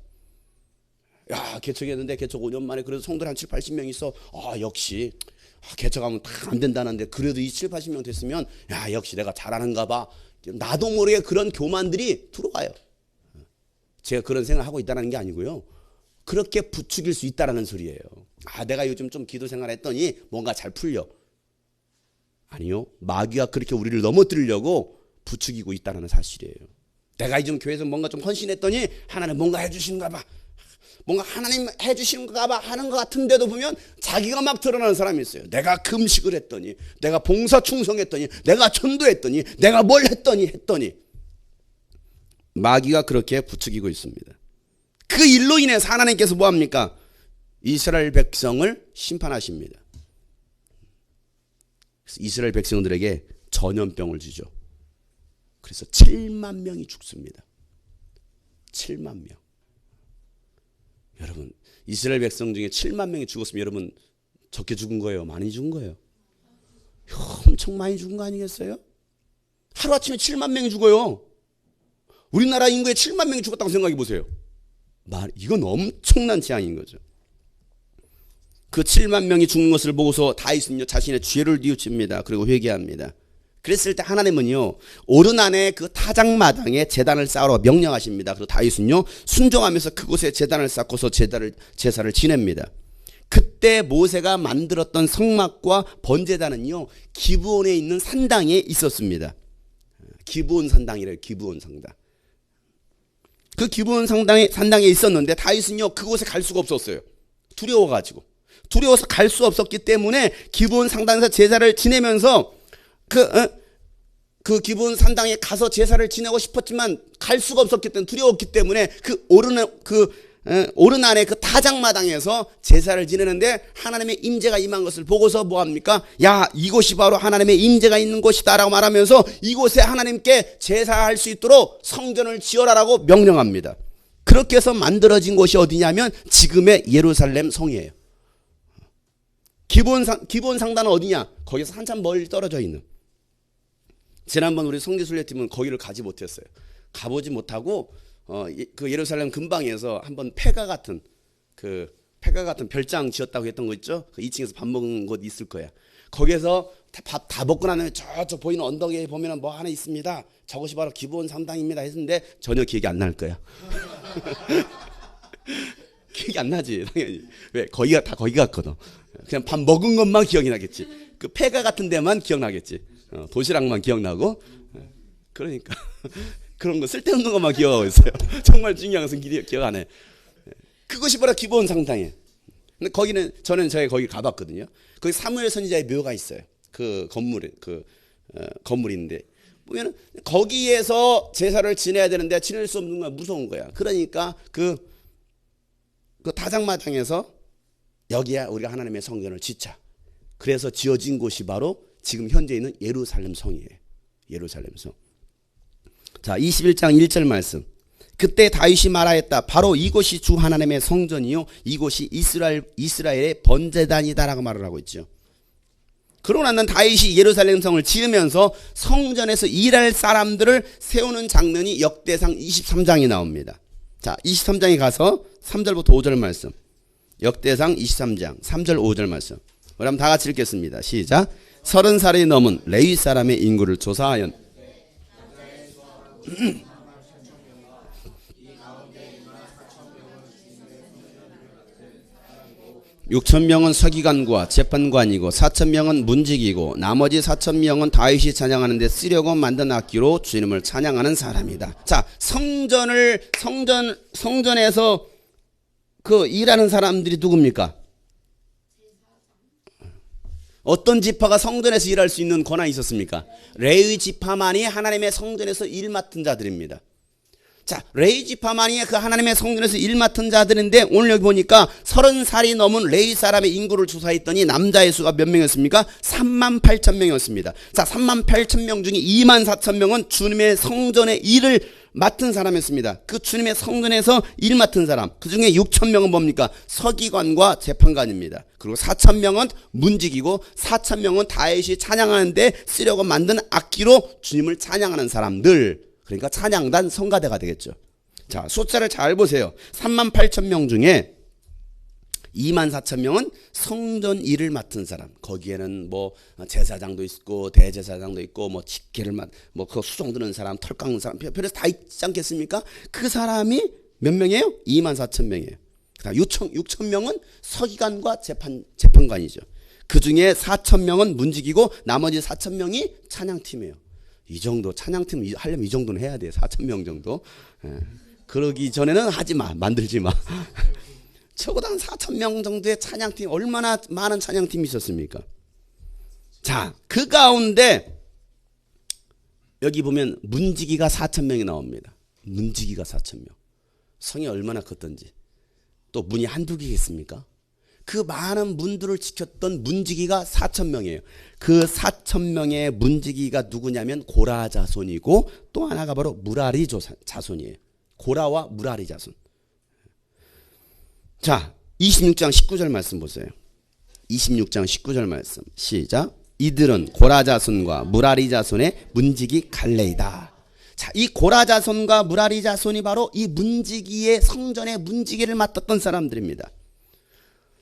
야, 개척했는데 개척 5년 만에 그래도 성도들 한 7, 80명 있어. 아, 역시 개척하면 다 안 된다는데 그래도 이 7, 80명 됐으면 야, 역시 내가 잘하는가 봐. 나도 모르게 그런 교만들이 들어와요. 제가 그런 생각을 하고 있다는 게 아니고요. 그렇게 부추길 수 있다는 소리예요. 아, 내가 요즘 좀 기도 생활했더니 뭔가 잘 풀려. 아니요. 마귀가 그렇게 우리를 넘어뜨리려고 부추기고 있다는 사실이에요. 내가 요즘 교회에서 뭔가 좀 헌신했더니 하나님 뭔가 해주시는가 봐. 뭔가 하나님 해주시는가 봐 하는 것 같은데도 보면 자기가 막 드러나는 사람이 있어요. 내가 금식을 했더니, 내가 봉사 충성했더니, 내가 전도했더니, 내가 뭘 했더니 마귀가 그렇게 부추기고 있습니다. 그 일로 인해서 하나님께서 뭐합니까? 이스라엘 백성을 심판하십니다. 그래서 이스라엘 백성들에게 전염병을 주죠. 그래서 7만 명이 죽습니다. 7만 명. 여러분, 이스라엘 백성 중에 7만 명이 죽었으면 여러분 적게 죽은 거예요? 많이 죽은 거예요? 엄청 많이 죽은 거 아니겠어요? 하루아침에 7만 명이 죽어요. 우리나라 인구에 7만 명이 죽었다고 생각해 보세요. 이건 엄청난 재앙인 거죠. 그 7만 명이 죽는 것을 보고서 다윗은요, 자신의 죄를 뉘우칩니다. 그리고 회개합니다. 그랬을 때 하나님은요, 오른 안에 그 타작마당에 제단을 쌓으라고 명령하십니다. 그리고 다윗은요, 순종하면서 그곳에 제단을 쌓고서 제사를 지냅니다. 그때 모세가 만들었던 성막과 번제단은요, 기브온에 있는 산당에 있었습니다. 기브온 산당이래요. 기브온 산당. 그 기브온 산당에 있었는데 다윗은요, 그곳에 갈 수가 없었어요. 두려워서 갈 수 없었기 때문에 기브온 산당에서 제사를 지내면서 그 기브온 산당에 가서 제사를 지내고 싶었지만 갈 수가 없었기 때문에, 두려웠기 때문에 오른 안에 그 타작마당에서 제사를 지내는데 하나님의 임재가 임한 것을 보고서 뭐합니까? 야, 이곳이 바로 하나님의 임재가 있는 곳이다라고 말하면서 이곳에 하나님께 제사할 수 있도록 성전을 지어라라고 명령합니다. 그렇게 해서 만들어진 곳이 어디냐면 지금의 예루살렘 성이에요. 기본 상단은 어디냐? 거기서 한참 멀리 떨어져 있는. 지난번 우리 성지순례팀은 거기를 가지 못했어요. 가보지 못하고 그 예루살렘 근방에서 한번 폐가 같은 별장 지었다고 했던 거 있죠? 그 2층에서 밥 먹은 곳 있을 거야. 거기에서 밥 다 먹고 나면 저쪽 보이는 언덕에 보면 뭐 하나 있습니다. 저것이 바로 기브온 산당입니다 했는데 전혀 기억이 안 날 거야. 기억이 안 나지 당연히. 왜? 거기가 다 거기 같거든. 그냥 밥 먹은 것만 기억이 나겠지. 그 폐가 같은 데만 기억나겠지. 도시락만 기억나고. 그러니까 그런 거 쓸데없는 것만 기억하고 있어요. 정말 중요한 것은 기억 안 해. 그것이 바로 기브온 산당이에요. 근데 거기는 저는 거기 가봤거든요. 거기 사무엘 선지자의 묘가 있어요. 그 건물인데 보면은 거기에서 제사를 지내야 되는데 지낼 수 없는 거야. 무서운 거야. 그러니까 그 그 다장마당에서 여기야 우리가 하나님의 성전을 짓자. 그래서 지어진 곳이 바로 지금 현재 있는 예루살렘 성이에요. 예루살렘 성. 자, 21장 1절 말씀. 그때 다윗이 말하였다. 바로 이곳이 주 하나님의 성전이요 이곳이 이스라엘의 번제단이다라고 말을 하고 있죠. 그러고 나는 다윗이 예루살렘 성을 지으면서 성전에서 일할 사람들을 세우는 장면이 역대상 23장이 나옵니다. 자, 23장에 가서 3절부터 5절 말씀. 역대상 23장 3절 5절 말씀. 우리 한번 다 같이 읽겠습니다. 시작. 30살이 넘은 레위 사람의 인구를 조사하여 6,000명은 서기관과 재판관이고 4,000명은 문지기고 나머지 4,000명은 다윗이 찬양하는 데 쓰려고 만든 악기로 주님을 찬양하는 사람이다. 자, 성전에서 그 일하는 사람들이 누굽니까? 어떤 지파가 성전에서 일할 수 있는 권한이 있었습니까? 레위 지파만이 하나님의 성전에서 일 맡은 자들입니다. 자, 레위 지파만이 그 하나님의 성전에서 일 맡은 자들인데 오늘 여기 보니까 30살이 넘은 레위 사람의 인구를 조사했더니 남자의 수가 몇 명이었습니까? 38,000명이었습니다. 자, 38,000명 중에 24,000명은 주님의 성전의 일을 맡은 사람이었습니다. 그 주님의 성전에서 일 맡은 사람, 그 중에 6,000명은 뭡니까? 서기관과 재판관입니다. 그리고 4,000명은 문지기고 4,000명은 다윗이 찬양하는데 쓰려고 만든 악기로 주님을 찬양하는 사람들, 그러니까 찬양단 성가대가 되겠죠. 자, 숫자를 잘 보세요. 38,000명 중에 24,000명은 성전 일을 맡은 사람. 거기에는 뭐 제사장도 있고 대제사장도 있고 뭐 집계를 뭐 그 수종 드는 사람, 털 깎는 사람, 별에서 다 있지 않겠습니까? 그 사람이 몇 명이에요? 24,000명이에요. 그다음 6,000명은 서기관과 재판관이죠. 그 중에 4,000명은 문지기고 나머지 4,000명이 찬양팀이에요. 이 정도 찬양팀 하려면 이 정도는 해야 돼요. 4,000명 정도. 그러기 전에는 하지 마. 만들지 마. 최고도 한 4,000명 정도의 찬양팀, 얼마나 많은 찬양팀이 있었습니까? 자, 그 가운데 여기 보면 문지기가 4,000명이 나옵니다. 문지기가 4,000명. 성이 얼마나 컸던지. 또 문이 한두 개겠습니까? 그 많은 문들을 지켰던 문지기가 4,000명이에요. 그 4,000명의 문지기가 누구냐면 고라 자손이고 또 하나가 바로 무라리 자손이에요. 고라와 무라리 자손. 자, 26장 19절 말씀 보세요. 26장 19절 말씀 시작. 이들은 고라 자손과 무라리 자손의 문지기 갈레이다. 자, 이 고라 자손과 무라리 자손이 바로 이 문지기의 성전의 문지기를 맡았던 사람들입니다.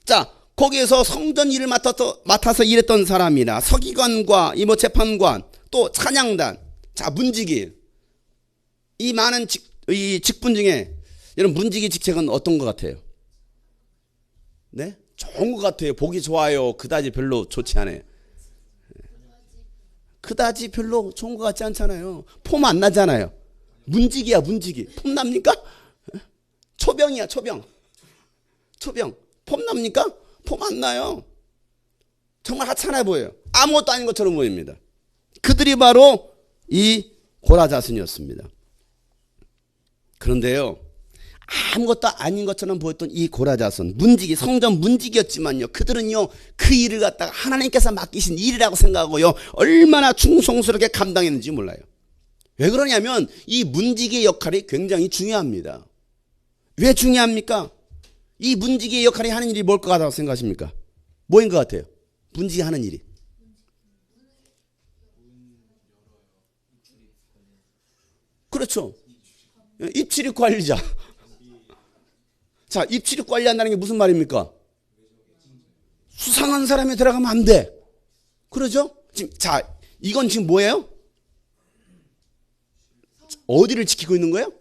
자, 거기에서 성전 일을 맡아서 일했던 사람이나 서기관과 이 뭐 재판관 또 찬양단, 자, 문지기, 이 많은 이 직분 중에 여러분 문지기 직책은 어떤 것 같아요? 네? 좋은 것 같아요. 보기 좋아요. 그다지 별로 좋지 않아요. 그다지 별로 좋은 것 같지 않잖아요. 폼 안 나잖아요. 문지기야, 문지기. 폼 납니까? 초병이야, 초병. 폼 납니까? 폼 안 나요. 정말 하찮아 보여요. 아무것도 아닌 것처럼 보입니다. 그들이 바로 이 고라 자손이었습니다. 그런데요, 아무것도 아닌 것처럼 보였던 이 고라 자손, 문지기, 성전 문지기였지만요, 그들은요, 그 일을 갖다가 하나님께서 맡기신 일이라고 생각하고요, 얼마나 충성스럽게 감당했는지 몰라요. 왜 그러냐면 이 문지기의 역할이 굉장히 중요합니다. 왜 중요합니까? 이 문지기의 역할이 하는 일이 뭘 것 같다고 생각하십니까? 뭐인 것 같아요? 문지기 하는 일이. 그렇죠. 입출입 관리자. 자, 입출입 관리한다는 게 무슨 말입니까? 수상한 사람이 들어가면 안 돼. 그러죠? 지금, 자, 이건 지금 뭐예요? 어디를 지키고 있는 거예요?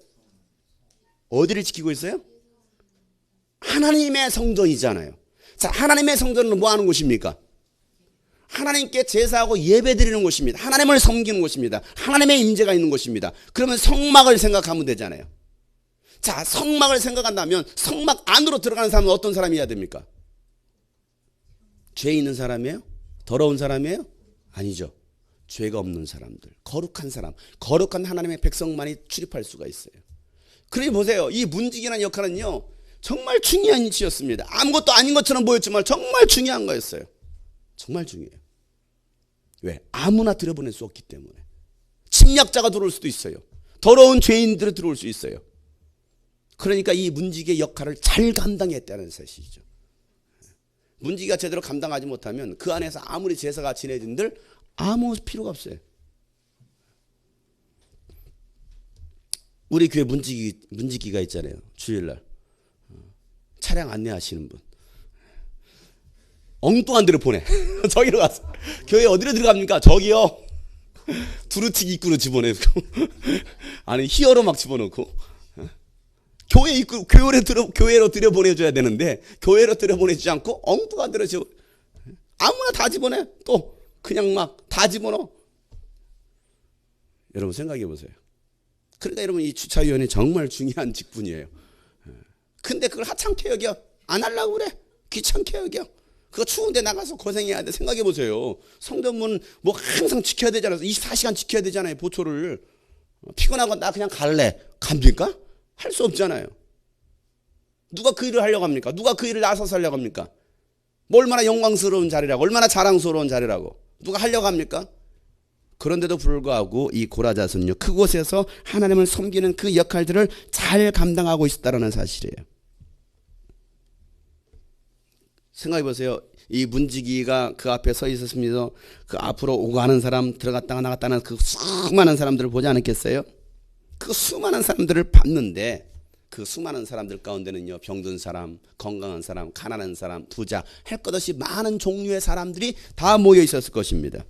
어디를 지키고 있어요? 하나님의 성전이잖아요. 자, 하나님의 성전은 뭐 하는 곳입니까? 하나님께 제사하고 예배 드리는 곳입니다. 하나님을 섬기는 곳입니다. 하나님의 임재가 있는 곳입니다. 그러면 성막을 생각하면 되잖아요. 자, 성막을 생각한다면 성막 안으로 들어가는 사람은 어떤 사람이어야 됩니까? 죄 있는 사람이에요? 더러운 사람이에요? 아니죠. 죄가 없는 사람들, 거룩한 사람, 거룩한 하나님의 백성만이 출입할 수가 있어요. 그러니 보세요. 이 문지기라는 역할은요, 정말 중요한 이치였습니다. 아무것도 아닌 것처럼 보였지만 정말 중요한 거였어요. 정말 중요해요. 왜? 아무나 들여보낼 수 없기 때문에. 침략자가 들어올 수도 있어요. 더러운 죄인들이 들어올 수 있어요. 그러니까 이 문지기의 역할을 잘 감당했다는 사실이죠. 문지기가 제대로 감당하지 못하면 그 안에서 아무리 제사가 지내진들 아무 필요가 없어요. 우리 교회 문지기가 있잖아요. 주일날 차량 안내하시는 분. 엉뚱한 데로 보내. 저기로 가서. 교회 어디로 들어갑니까? 저기요. 두루치기 입구로 집어내고. 아니 히어로 막 집어넣고. 교회 입구, 교회로 들여보내줘야 되는데 교회로 들여보내주지 않고 엉뚱한 데로 아무나 다 집어내. 또 그냥 막 다 집어넣어. 여러분 생각해 보세요. 그러니까 여러분 이 주차위원회 정말 중요한 직분이에요. 근데 그걸 하찮게 여겨. 안 하려고 그래. 귀찮게 여겨. 그거 추운데 나가서 고생해야 돼. 생각해 보세요. 성전문 뭐 항상 지켜야 되잖아요. 24시간 지켜야 되잖아요. 보초를. 피곤하고 나 그냥 갈래. 갑니까? 할 수 없잖아요. 누가 그 일을 하려고 합니까? 누가 그 일을 나서서 하려고 합니까? 뭐 얼마나 영광스러운 자리라고, 얼마나 자랑스러운 자리라고 누가 하려고 합니까? 그런데도 불구하고 이 고라자손요, 그곳에서 하나님을 섬기는 그 역할들을 잘 감당하고 있었다는 사실이에요. 생각해 보세요. 이 문지기가 그 앞에 서 있었습니다. 그 앞으로 오고 가는 사람, 들어갔다가 나갔다는 그 수많은 사람들을 보지 않았겠어요? 그 수많은 사람들을 봤는데 그 수많은 사람들 가운데는요, 병든 사람, 건강한 사람, 가난한 사람, 부자, 할 것 없이 많은 종류의 사람들이 다 모여 있었을 것입니다.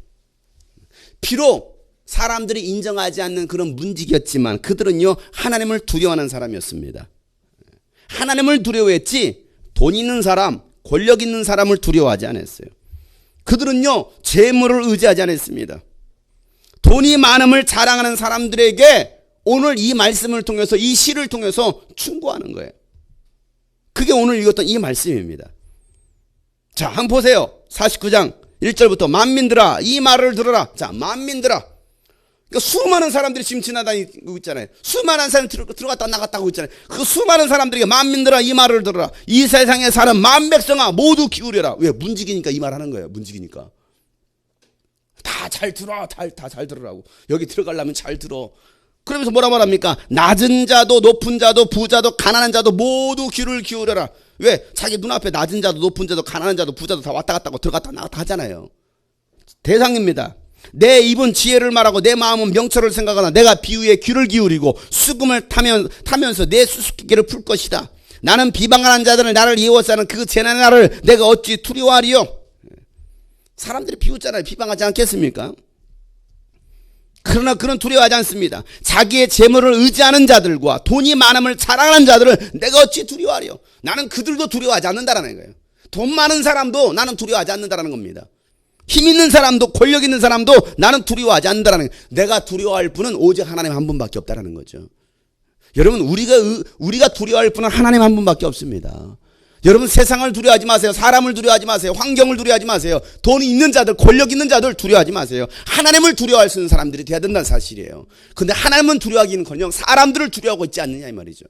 비록 사람들이 인정하지 않는 그런 문지기였지만 그들은요, 하나님을 두려워하는 사람이었습니다. 하나님을 두려워했지 돈 있는 사람, 권력 있는 사람을 두려워하지 않았어요. 그들은요, 재물을 의지하지 않았습니다. 돈이 많음을 자랑하는 사람들에게 오늘 이 말씀을 통해서, 이 시를 통해서 충고하는 거예요. 그게 오늘 읽었던 이 말씀입니다. 자, 한번 보세요. 49장 1절부터 만민들아 이 말을 들어라. 자, 만민들아. 그러니까 수많은 사람들이 지금 지나다니고 있잖아요. 수많은 사람들이 들어갔다 나갔다 하고 있잖아요. 그 수많은 사람들에게 만민들아 이 말을 들어라. 이 세상에 사는 만백성아 모두 기울여라. 왜? 문지기니까 이 말 하는 거예요. 문지기니까. 다 잘 들어. 다 잘 들으라고. 여기 들어가려면 잘 들어. 그러면서 뭐라 말합니까? 낮은 자도 높은 자도 부자도 가난한 자도 모두 귀를 기울여라. 왜? 자기 눈앞에 낮은 자도 높은 자도 가난한 자도 부자도 다 왔다 갔다 하고 들어갔다 나갔다 하잖아요. 대상입니다. 내 입은 지혜를 말하고 내 마음은 명철을 생각하나 내가 비유에 귀를 기울이고 수금을 타면서 내 수수께끼를 풀 것이다. 나는 비방하는 자들을 나를 예워싸는 그 재난의 날을 내가 어찌 두려워하리요. 사람들이 비웃잖아요. 비방하지 않겠습니까? 그러나 그는 두려워하지 않습니다. 자기의 재물을 의지하는 자들과 돈이 많음을 자랑하는 자들을 내가 어찌 두려워하리요. 나는 그들도 두려워하지 않는다라는 거예요. 돈 많은 사람도 나는 두려워하지 않는다라는 겁니다. 힘 있는 사람도 권력 있는 사람도 나는 두려워하지 않는다라는 거예요. 내가 두려워할 분은 오직 하나님 한 분밖에 없다라는 거죠. 여러분, 우리가 두려워할 분은 하나님 한 분밖에 없습니다. 여러분, 세상을 두려워하지 마세요. 사람을 두려워하지 마세요. 환경을 두려워하지 마세요. 돈이 있는 자들, 권력 있는 자들 두려워하지 마세요. 하나님을 두려워할 수 있는 사람들이 돼야 된다는 사실이에요. 그런데 하나님은 두려워하기는커녕 사람들을 두려워하고 있지 않느냐 이 말이죠.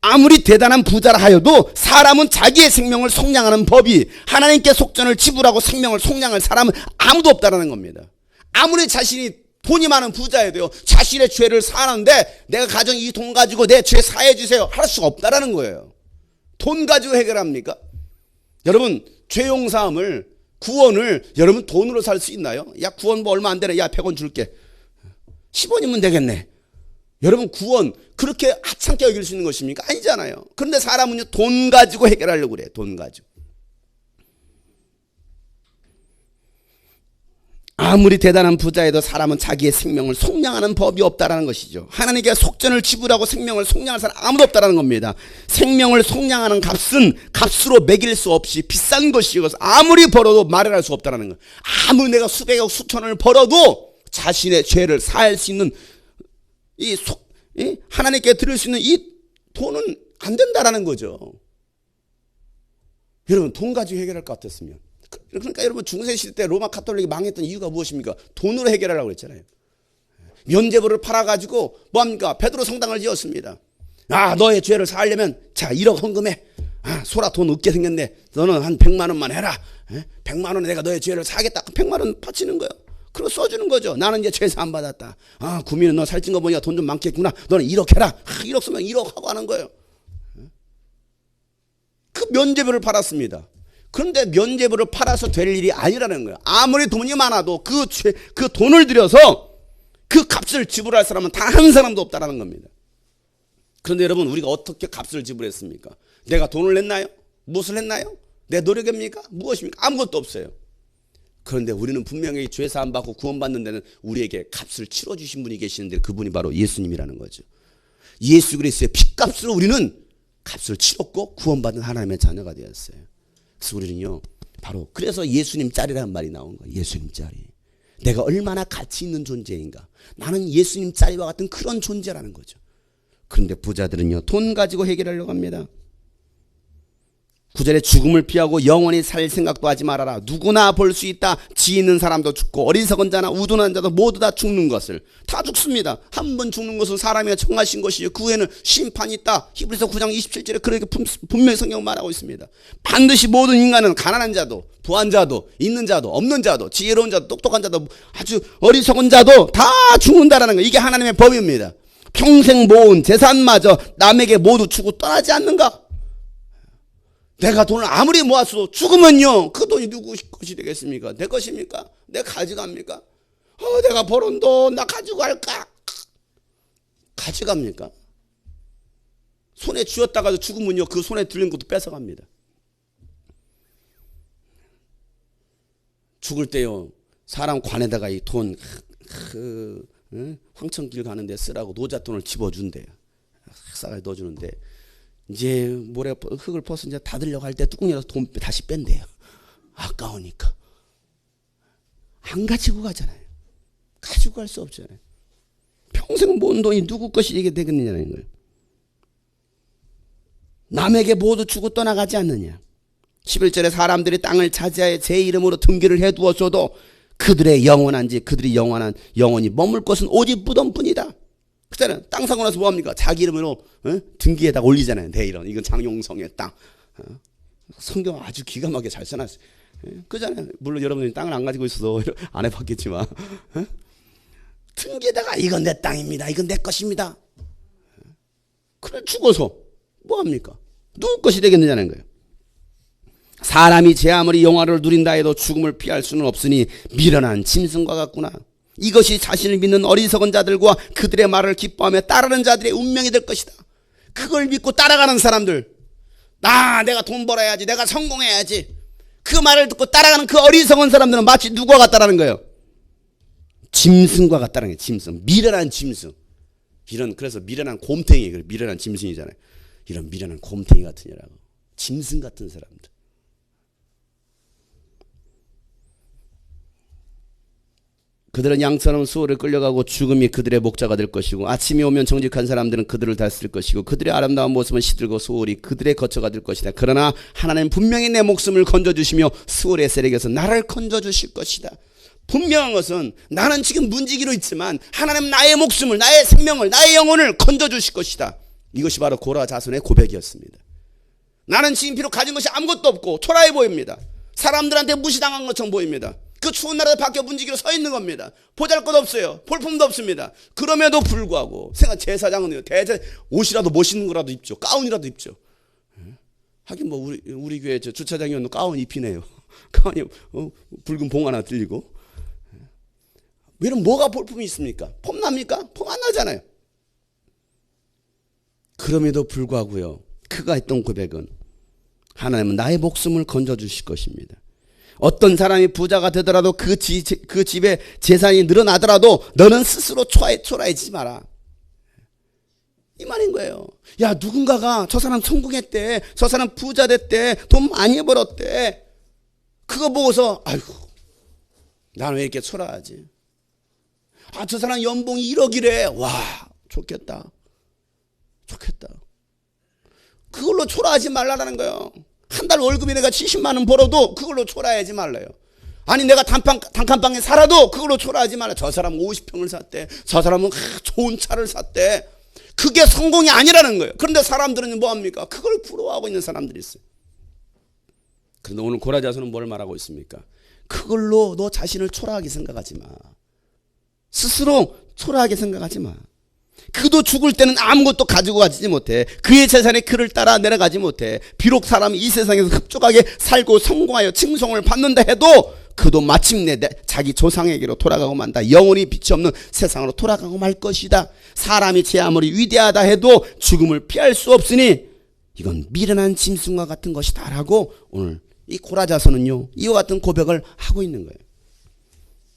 아무리 대단한 부자라 하여도 사람은 자기의 생명을 속량하는 법이, 하나님께 속전을 지불하고 생명을 속량할 사람은 아무도 없다라는 겁니다. 아무리 자신이 돈이 많은 부자여도요, 자신의 죄를 사하는데 내가 가정 이 돈 가지고 내 죄 사해 주세요 할 수가 없다라는 거예요. 돈 가지고 해결합니까? 여러분, 죄 용서함을, 구원을 여러분 돈으로 살 수 있나요? 야, 구원 뭐 얼마 안 되네. 야, 100원 줄게. 10원이면 되겠네. 여러분, 구원 그렇게 하찮게 여길 수 있는 것입니까? 아니잖아요. 그런데 사람은요, 돈 가지고 해결하려고 그래요. 돈 가지고. 아무리 대단한 부자에도 사람은 자기의 생명을 속량하는 법이 없다라는 것이죠. 하나님께 속전을 지불하고 생명을 속량할 사람 아무도 없다라는 겁니다. 생명을 속량하는 값은 값으로 매길 수 없이 비싼 것이어서 아무리 벌어도 마련할 수 없다라는 거. 아무리 내가 수백억 수천을 벌어도 자신의 죄를 사할 수 있는 하나님께 드릴 수 있는 이 돈은 안 된다라는 거죠. 여러분, 돈 가지고 해결할 것 같았으면. 그러니까 여러분, 중세시대 때 로마 카톨릭이 망했던 이유가 무엇입니까? 돈으로 해결하려고 그랬잖아요. 면제부를 팔아가지고 뭐합니까? 베드로 성당을 지었습니다. 너의 죄를 사하려면 자 1억 헌금해. 소라 돈 없게 생겼네. 너는 한 100만 원만 해라. 100만 원에 내가 너의 죄를 사하겠다. 100만 원 바치는 거예요. 그리고 써주는 거죠. 나는 이제 죄 사함 받았다. 구민은 너 살찐 거 보니까 돈 좀 많겠구나. 너는 1억 해라. 1억 쓰면 1억 하고 하는 거예요. 그 면죄부를 팔았습니다. 그런데 면죄부를 팔아서 될 일이 아니라는 거예요. 아무리 돈이 많아도 그 돈을 들여서 그 값을 지불할 사람은 단 한 사람도 없다라는 겁니다. 그런데 여러분, 우리가 어떻게 값을 지불했습니까? 내가 돈을 냈나요? 무엇을 했나요? 내 노력입니까? 무엇입니까? 아무것도 없어요. 그런데 우리는 분명히 죄 사함 받고 구원받는 데는 우리에게 값을 치러주신 분이 계시는데 그분이 바로 예수님이라는 거죠. 예수 그리스도의 피값으로 우리는 값을 치렀고 구원받은 하나님의 자녀가 되었어요. 그래서 우리는요, 바로 그래서 예수님 짤이라는 말이 나온 거예요. 예수님 짤이. 내가 얼마나 가치 있는 존재인가. 나는 예수님 짤이와 같은 그런 존재라는 거죠. 그런데 부자들은요, 돈 가지고 해결하려고 합니다. 9절에 죽음을 피하고 영원히 살 생각도 하지 말아라. 누구나 볼 수 있다. 지 있는 사람도 죽고 어리석은 자나 우둔한 자도 모두 다 죽는 것을. 다 죽습니다. 한 번 죽는 것은 사람이 정하신 것이요. 그 후에는 심판이 있다. 히브리서 9장 27절에 그렇게 분명히 성경 말하고 있습니다. 반드시 모든 인간은 가난한 자도 부한 자도 있는 자도 없는 자도 지혜로운 자도 똑똑한 자도 아주 어리석은 자도 다 죽는다라는 거. 이게 하나님의 법입니다. 평생 모은 재산마저 남에게 모두 주고 떠나지 않는가? 내가 돈을 아무리 모았어도 죽으면요, 그 돈이 누구 것이 되겠습니까? 내 것입니까? 내가 가져갑니까? 내가 벌은 돈 나 가지고 갈까? 가져갑니까? 손에 쥐었다가도 죽으면요, 그 손에 들린 것도 뺏어갑니다. 죽을 때요, 사람 관에다가 이 돈 황천길 가는데 쓰라고 노잣돈을 집어준대요. 싸게 넣어주는데 이제 모래 흙을 퍼서 이제 닫으려고 할 때 뚜껑 열어서 돈 다시 뺀대요. 아까우니까. 안 가지고 가잖아요. 가지고 갈 수 없잖아요. 평생 모은 돈이 누구 것이 이게 되겠느냐는 거예요. 남에게 모두 주고 떠나가지 않느냐. 11절에 사람들이 땅을 차지하여 제 이름으로 등기를 해두었어도 그들의 영원한지 그들이 영원히 머물 것은 오직 무덤뿐이다. 그때는 땅 사고 나서 뭐합니까? 자기 이름으로 등기에다가 올리잖아요. 내 이름. 이건 장용성의 땅. 성경 아주 기가 막히게 잘 써놨어요. 그잖아요. 물론 여러분들이 땅을 안 가지고 있어서 안 해봤겠지만 등기에다가 이건 내 땅입니다. 이건 내 것입니다. 그래 죽어서 뭐합니까? 누구 것이 되겠느냐는 거예요. 사람이 제 아무리 영화를 누린다 해도 죽음을 피할 수는 없으니 미련한 짐승과 같구나. 이것이 자신을 믿는 어리석은 자들과 그들의 말을 기뻐하며 따르는 자들의 운명이 될 것이다. 그걸 믿고 따라가는 사람들, 내가 돈 벌어야지, 내가 성공해야지, 그 말을 듣고 따라가는 그 어리석은 사람들은 마치 누구와 같다라는 거예요? 짐승과 같다는 거예요. 짐승, 미련한 짐승. 그래서 미련한 곰탱이, 미련한 짐승이잖아요. 이런 미련한 곰탱이 같으냐라고. 짐승 같은 사람들. 그들은 양처럼 수월을 끌려가고 죽음이 그들의 목자가 될 것이고 아침이 오면 정직한 사람들은 그들을 다스릴 것이고 그들의 아름다운 모습은 시들고 수월이 그들의 거처가 될 것이다. 그러나 하나님은 분명히 내 목숨을 건져주시며 수월의 세력에서 나를 건져주실 것이다. 분명한 것은 나는 지금 문지기로 있지만 하나님 나의 목숨을, 나의 생명을, 나의 영혼을 건져주실 것이다. 이것이 바로 고라 자손의 고백이었습니다. 나는 지금 비록 가진 것이 아무것도 없고 초라해 보입니다. 사람들한테 무시당한 것처럼 보입니다. 그 추운 나라에 밖에 문지기로 서 있는 겁니다. 보잘것 없어요. 볼품도 없습니다. 그럼에도 불구하고 제사장은 옷이라도 멋있는 거라도 입죠. 가운이라도 입죠. 하긴 뭐 우리 교회 주차장이었는 가운 입히네요. 가운이 붉은 봉 하나 들리고. 이런 뭐가 볼품이 있습니까? 폼 납니까? 폼 안 나잖아요. 그럼에도 불구하고요, 그가 했던 고백은 하나님은 나의 목숨을 건져주실 것입니다. 어떤 사람이 부자가 되더라도 그 집에 재산이 늘어나더라도 너는 스스로 초라해지지 마라. 이 말인 거예요. 야, 누군가가 저 사람 성공했대, 저 사람 부자 됐대, 돈 많이 벌었대. 그거 보고서 아이고 나는 왜 이렇게 초라하지? 저 사람 연봉이 1억이래. 와, 좋겠다. 그걸로 초라하지 말라라는 거예요. 한 달 월급이 내가 70만 원 벌어도 그걸로 초라하지 말라요. 아니 내가 단칸방에 살아도 그걸로 초라하지 말라. 저 사람은 50평을 샀대. 저 사람은 좋은 차를 샀대. 그게 성공이 아니라는 거예요. 그런데 사람들은 뭐합니까? 그걸 부러워하고 있는 사람들이 있어요. 그런데 오늘 고라자서는 뭘 말하고 있습니까? 그걸로 너 자신을 초라하게 생각하지 마. 스스로 초라하게 생각하지 마. 그도 죽을 때는 아무것도 가지고 가지 못해. 그의 재산에 그를 따라 내려가지 못해. 비록 사람이 이 세상에서 흡족하게 살고 성공하여 칭송을 받는다 해도 그도 마침내 자기 조상에게로 돌아가고 만다. 영원히 빛이 없는 세상으로 돌아가고 말 것이다. 사람이 제 아무리 위대하다 해도 죽음을 피할 수 없으니 이건 미련한 짐승과 같은 것이다 라고 오늘 이 고라자서는요 이와 같은 고백을 하고 있는 거예요.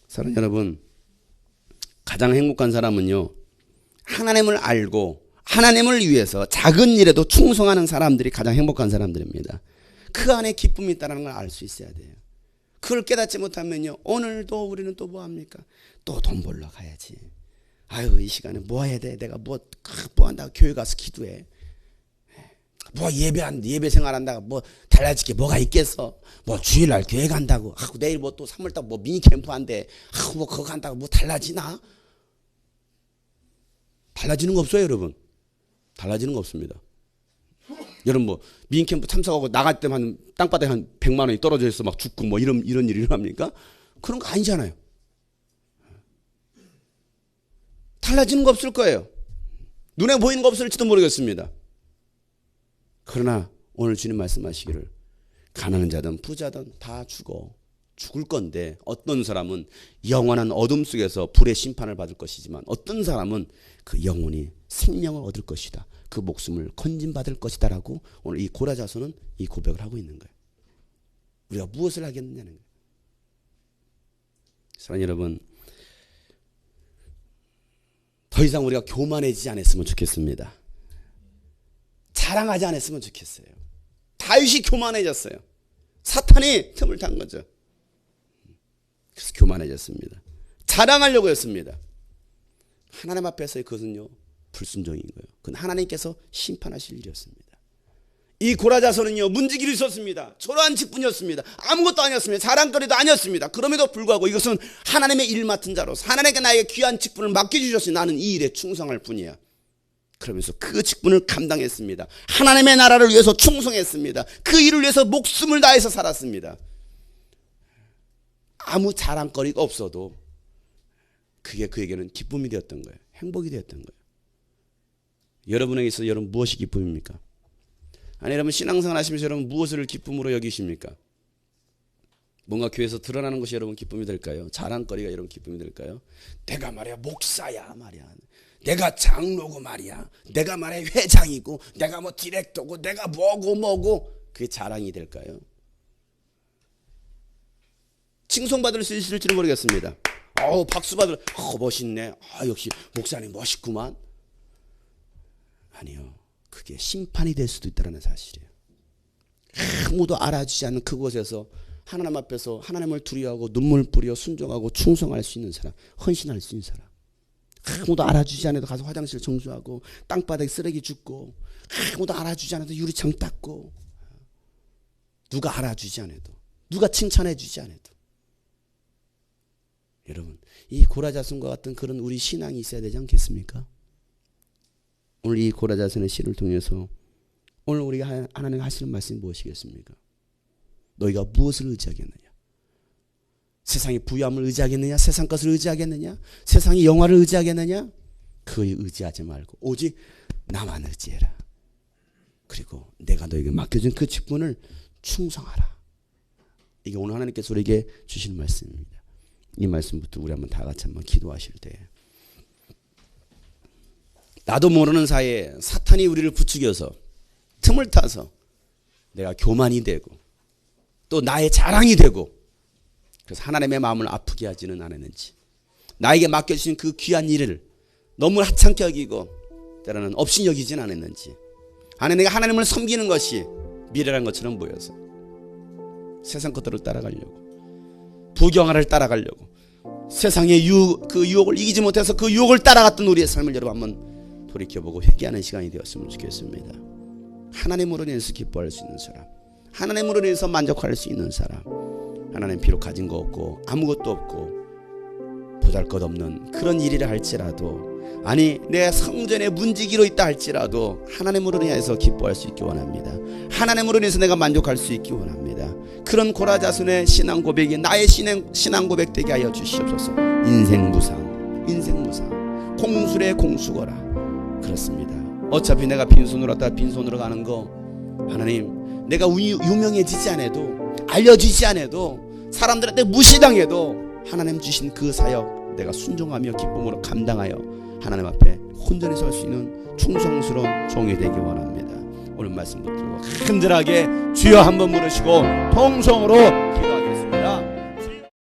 사랑하는 여러분, 가장 행복한 사람은요 하나님을 알고 하나님을 위해서 작은 일에도 충성하는 사람들이 가장 행복한 사람들입니다. 그 안에 기쁨이 있다는 걸 알 수 있어야 돼요. 그걸 깨닫지 못하면요 오늘도 우리는 또 뭐합니까? 또 돈 벌러 가야지. 아유 이 시간에 뭐 해야 돼? 내가 뭐 한다고 교회 가서 기도해. 뭐 예배 생활한다고 뭐 달라질 게 뭐가 있겠어? 뭐 주일날 교회 간다고 하고 내일 뭐 또 3월달 뭐 미니 캠프 한대 하고 뭐 그거 간다고 뭐 달라지나? 달라지는 거 없어요 여러분. 달라지는 거 없습니다. 여러분 뭐 미니 캠프 참석하고 나갈 때만 땅바닥에 한 100만 원이 떨어져 있어 막 죽고 뭐 이런 일이 일어납니까? 그런 거 아니잖아요. 달라지는 거 없을 거예요. 눈에 보이는 거 없을지도 모르겠습니다. 그러나 오늘 주님 말씀하시기를 가난한 자든 부자든 다 죽을 건데 어떤 사람은 영원한 어둠 속에서 불의 심판을 받을 것이지만 어떤 사람은 그 영혼이 생명을 얻을 것이다. 그 목숨을 건진받을 것이다 라고 오늘 이 고라자서는 이 고백을 하고 있는 거예요. 우리가 무엇을 하겠느냐는 거예요. 사랑하는 여러분, 더 이상 우리가 교만해지지 않았으면 좋겠습니다. 자랑하지 않았으면 좋겠어요. 다윗이 교만해졌어요. 사탄이 틈을 탄 거죠. 그래서 교만해졌습니다. 자랑하려고 했습니다. 하나님 앞에서의 그것은요 불순종인 거예요. 그건 하나님께서 심판하실 일이었습니다. 이 고라자서는요 문지기로 있었습니다. 초라한 직분이었습니다. 아무것도 아니었습니다. 자랑거리도 아니었습니다. 그럼에도 불구하고 이것은 하나님의 일 맡은 자로서 하나님께 나에게 귀한 직분을 맡겨주셨으니 나는 이 일에 충성할 뿐이야. 그러면서 그 직분을 감당했습니다. 하나님의 나라를 위해서 충성했습니다. 그 일을 위해서 목숨을 다해서 살았습니다. 아무 자랑거리가 없어도 그게 그에게는 기쁨이 되었던 거예요. 행복이 되었던 거예요. 여러분에게 있어서 여러분 무엇이 기쁨입니까? 아니 여러분 신앙생활 하시면서 여러분 무엇을 기쁨으로 여기십니까? 뭔가 교회에서 드러나는 것이 여러분 기쁨이 될까요? 자랑거리가 여러분 기쁨이 될까요? 내가 말이야 목사야 말이야. 내가 장로고 말이야. 내가 말이야 회장이고 내가 뭐 디렉터고 내가 뭐고 그게 자랑이 될까요? 칭송받을 수 있을지는 모르겠습니다. 박수 받을 멋있네. 역시 목사님 멋있구만. 아니요. 그게 심판이 될 수도 있다는 사실이에요. 아무도 알아주지 않는 그곳에서 하나님 앞에서 하나님을 두려워하고 눈물 뿌려 순종하고 충성할 수 있는 사람, 헌신할 수 있는 사람. 아무도 알아주지 않아도 가서 화장실 청소하고 땅바닥에 쓰레기 줍고 아무도 알아주지 않아도 유리창 닦고 누가 알아주지 않아도 누가 칭찬해 주지 않아도 여러분 이 고라자손과 같은 그런 우리 신앙이 있어야 되지 않겠습니까? 오늘 이 고라자손의 시를 통해서 오늘 우리가 하나님 하시는 말씀이 무엇이겠습니까? 너희가 무엇을 의지하겠느냐? 세상의 부유함을 의지하겠느냐? 세상 것을 의지하겠느냐? 세상의 영화를 의지하겠느냐? 그에 의지하지 말고 오직 나만 의지해라. 그리고 내가 너에게 맡겨준 그 직분을 충성하라. 이게 오늘 하나님께서 우리에게 주시는 말씀입니다. 이 말씀부터 우리 한번 다 같이 한번 기도하실 때 나도 모르는 사이에 사탄이 우리를 부추겨서 틈을 타서 내가 교만이 되고 또 나의 자랑이 되고 그래서 하나님의 마음을 아프게 하지는 않았는지 나에게 맡겨주신 그 귀한 일을 너무 하찮게 여기고 때로는 없이 여기진 않았는지 안에 내가 하나님을 섬기는 것이 미래란 것처럼 보여서 세상 것들을 따라가려고 부경화를 따라가려고 세상의 그 유혹을 이기지 못해서 그 유혹을 따라갔던 우리의 삶을 여러분 한번 돌이켜보고 회개하는 시간이 되었으면 좋겠습니다. 하나님으로 인해서 기뻐할 수 있는 사람, 하나님으로 인해서 만족할 수 있는 사람, 하나님 비록 가진 거 없고 아무것도 없고 보잘것없는 그런 일이라 할지라도, 아니 내 성전에 문지기로 있다 할지라도 하나님으로 인해서 기뻐할 수 있기 원합니다. 하나님으로 인해서 내가 만족할 수 있기 원합니다. 그런 고라자손의 신앙 고백이 나의 신앙 고백 되게 하여 주시옵소서. 인생무상, 인생무상, 공수래 공수거라. 그렇습니다. 어차피 내가 빈손으로 왔다 빈손으로 가는 거, 하나님 내가 유명해지지 않아도, 알려지지 않아도, 사람들한테 무시당해도 하나님 주신 그 사역 내가 순종하며 기쁨으로 감당하여 하나님 앞에 혼전히 설 수 있는 충성스러운 종이 되기 원합니다. 오늘 말씀 붙들고 간절하게 주여 한번 부르시고 통성으로 기도하겠습니다.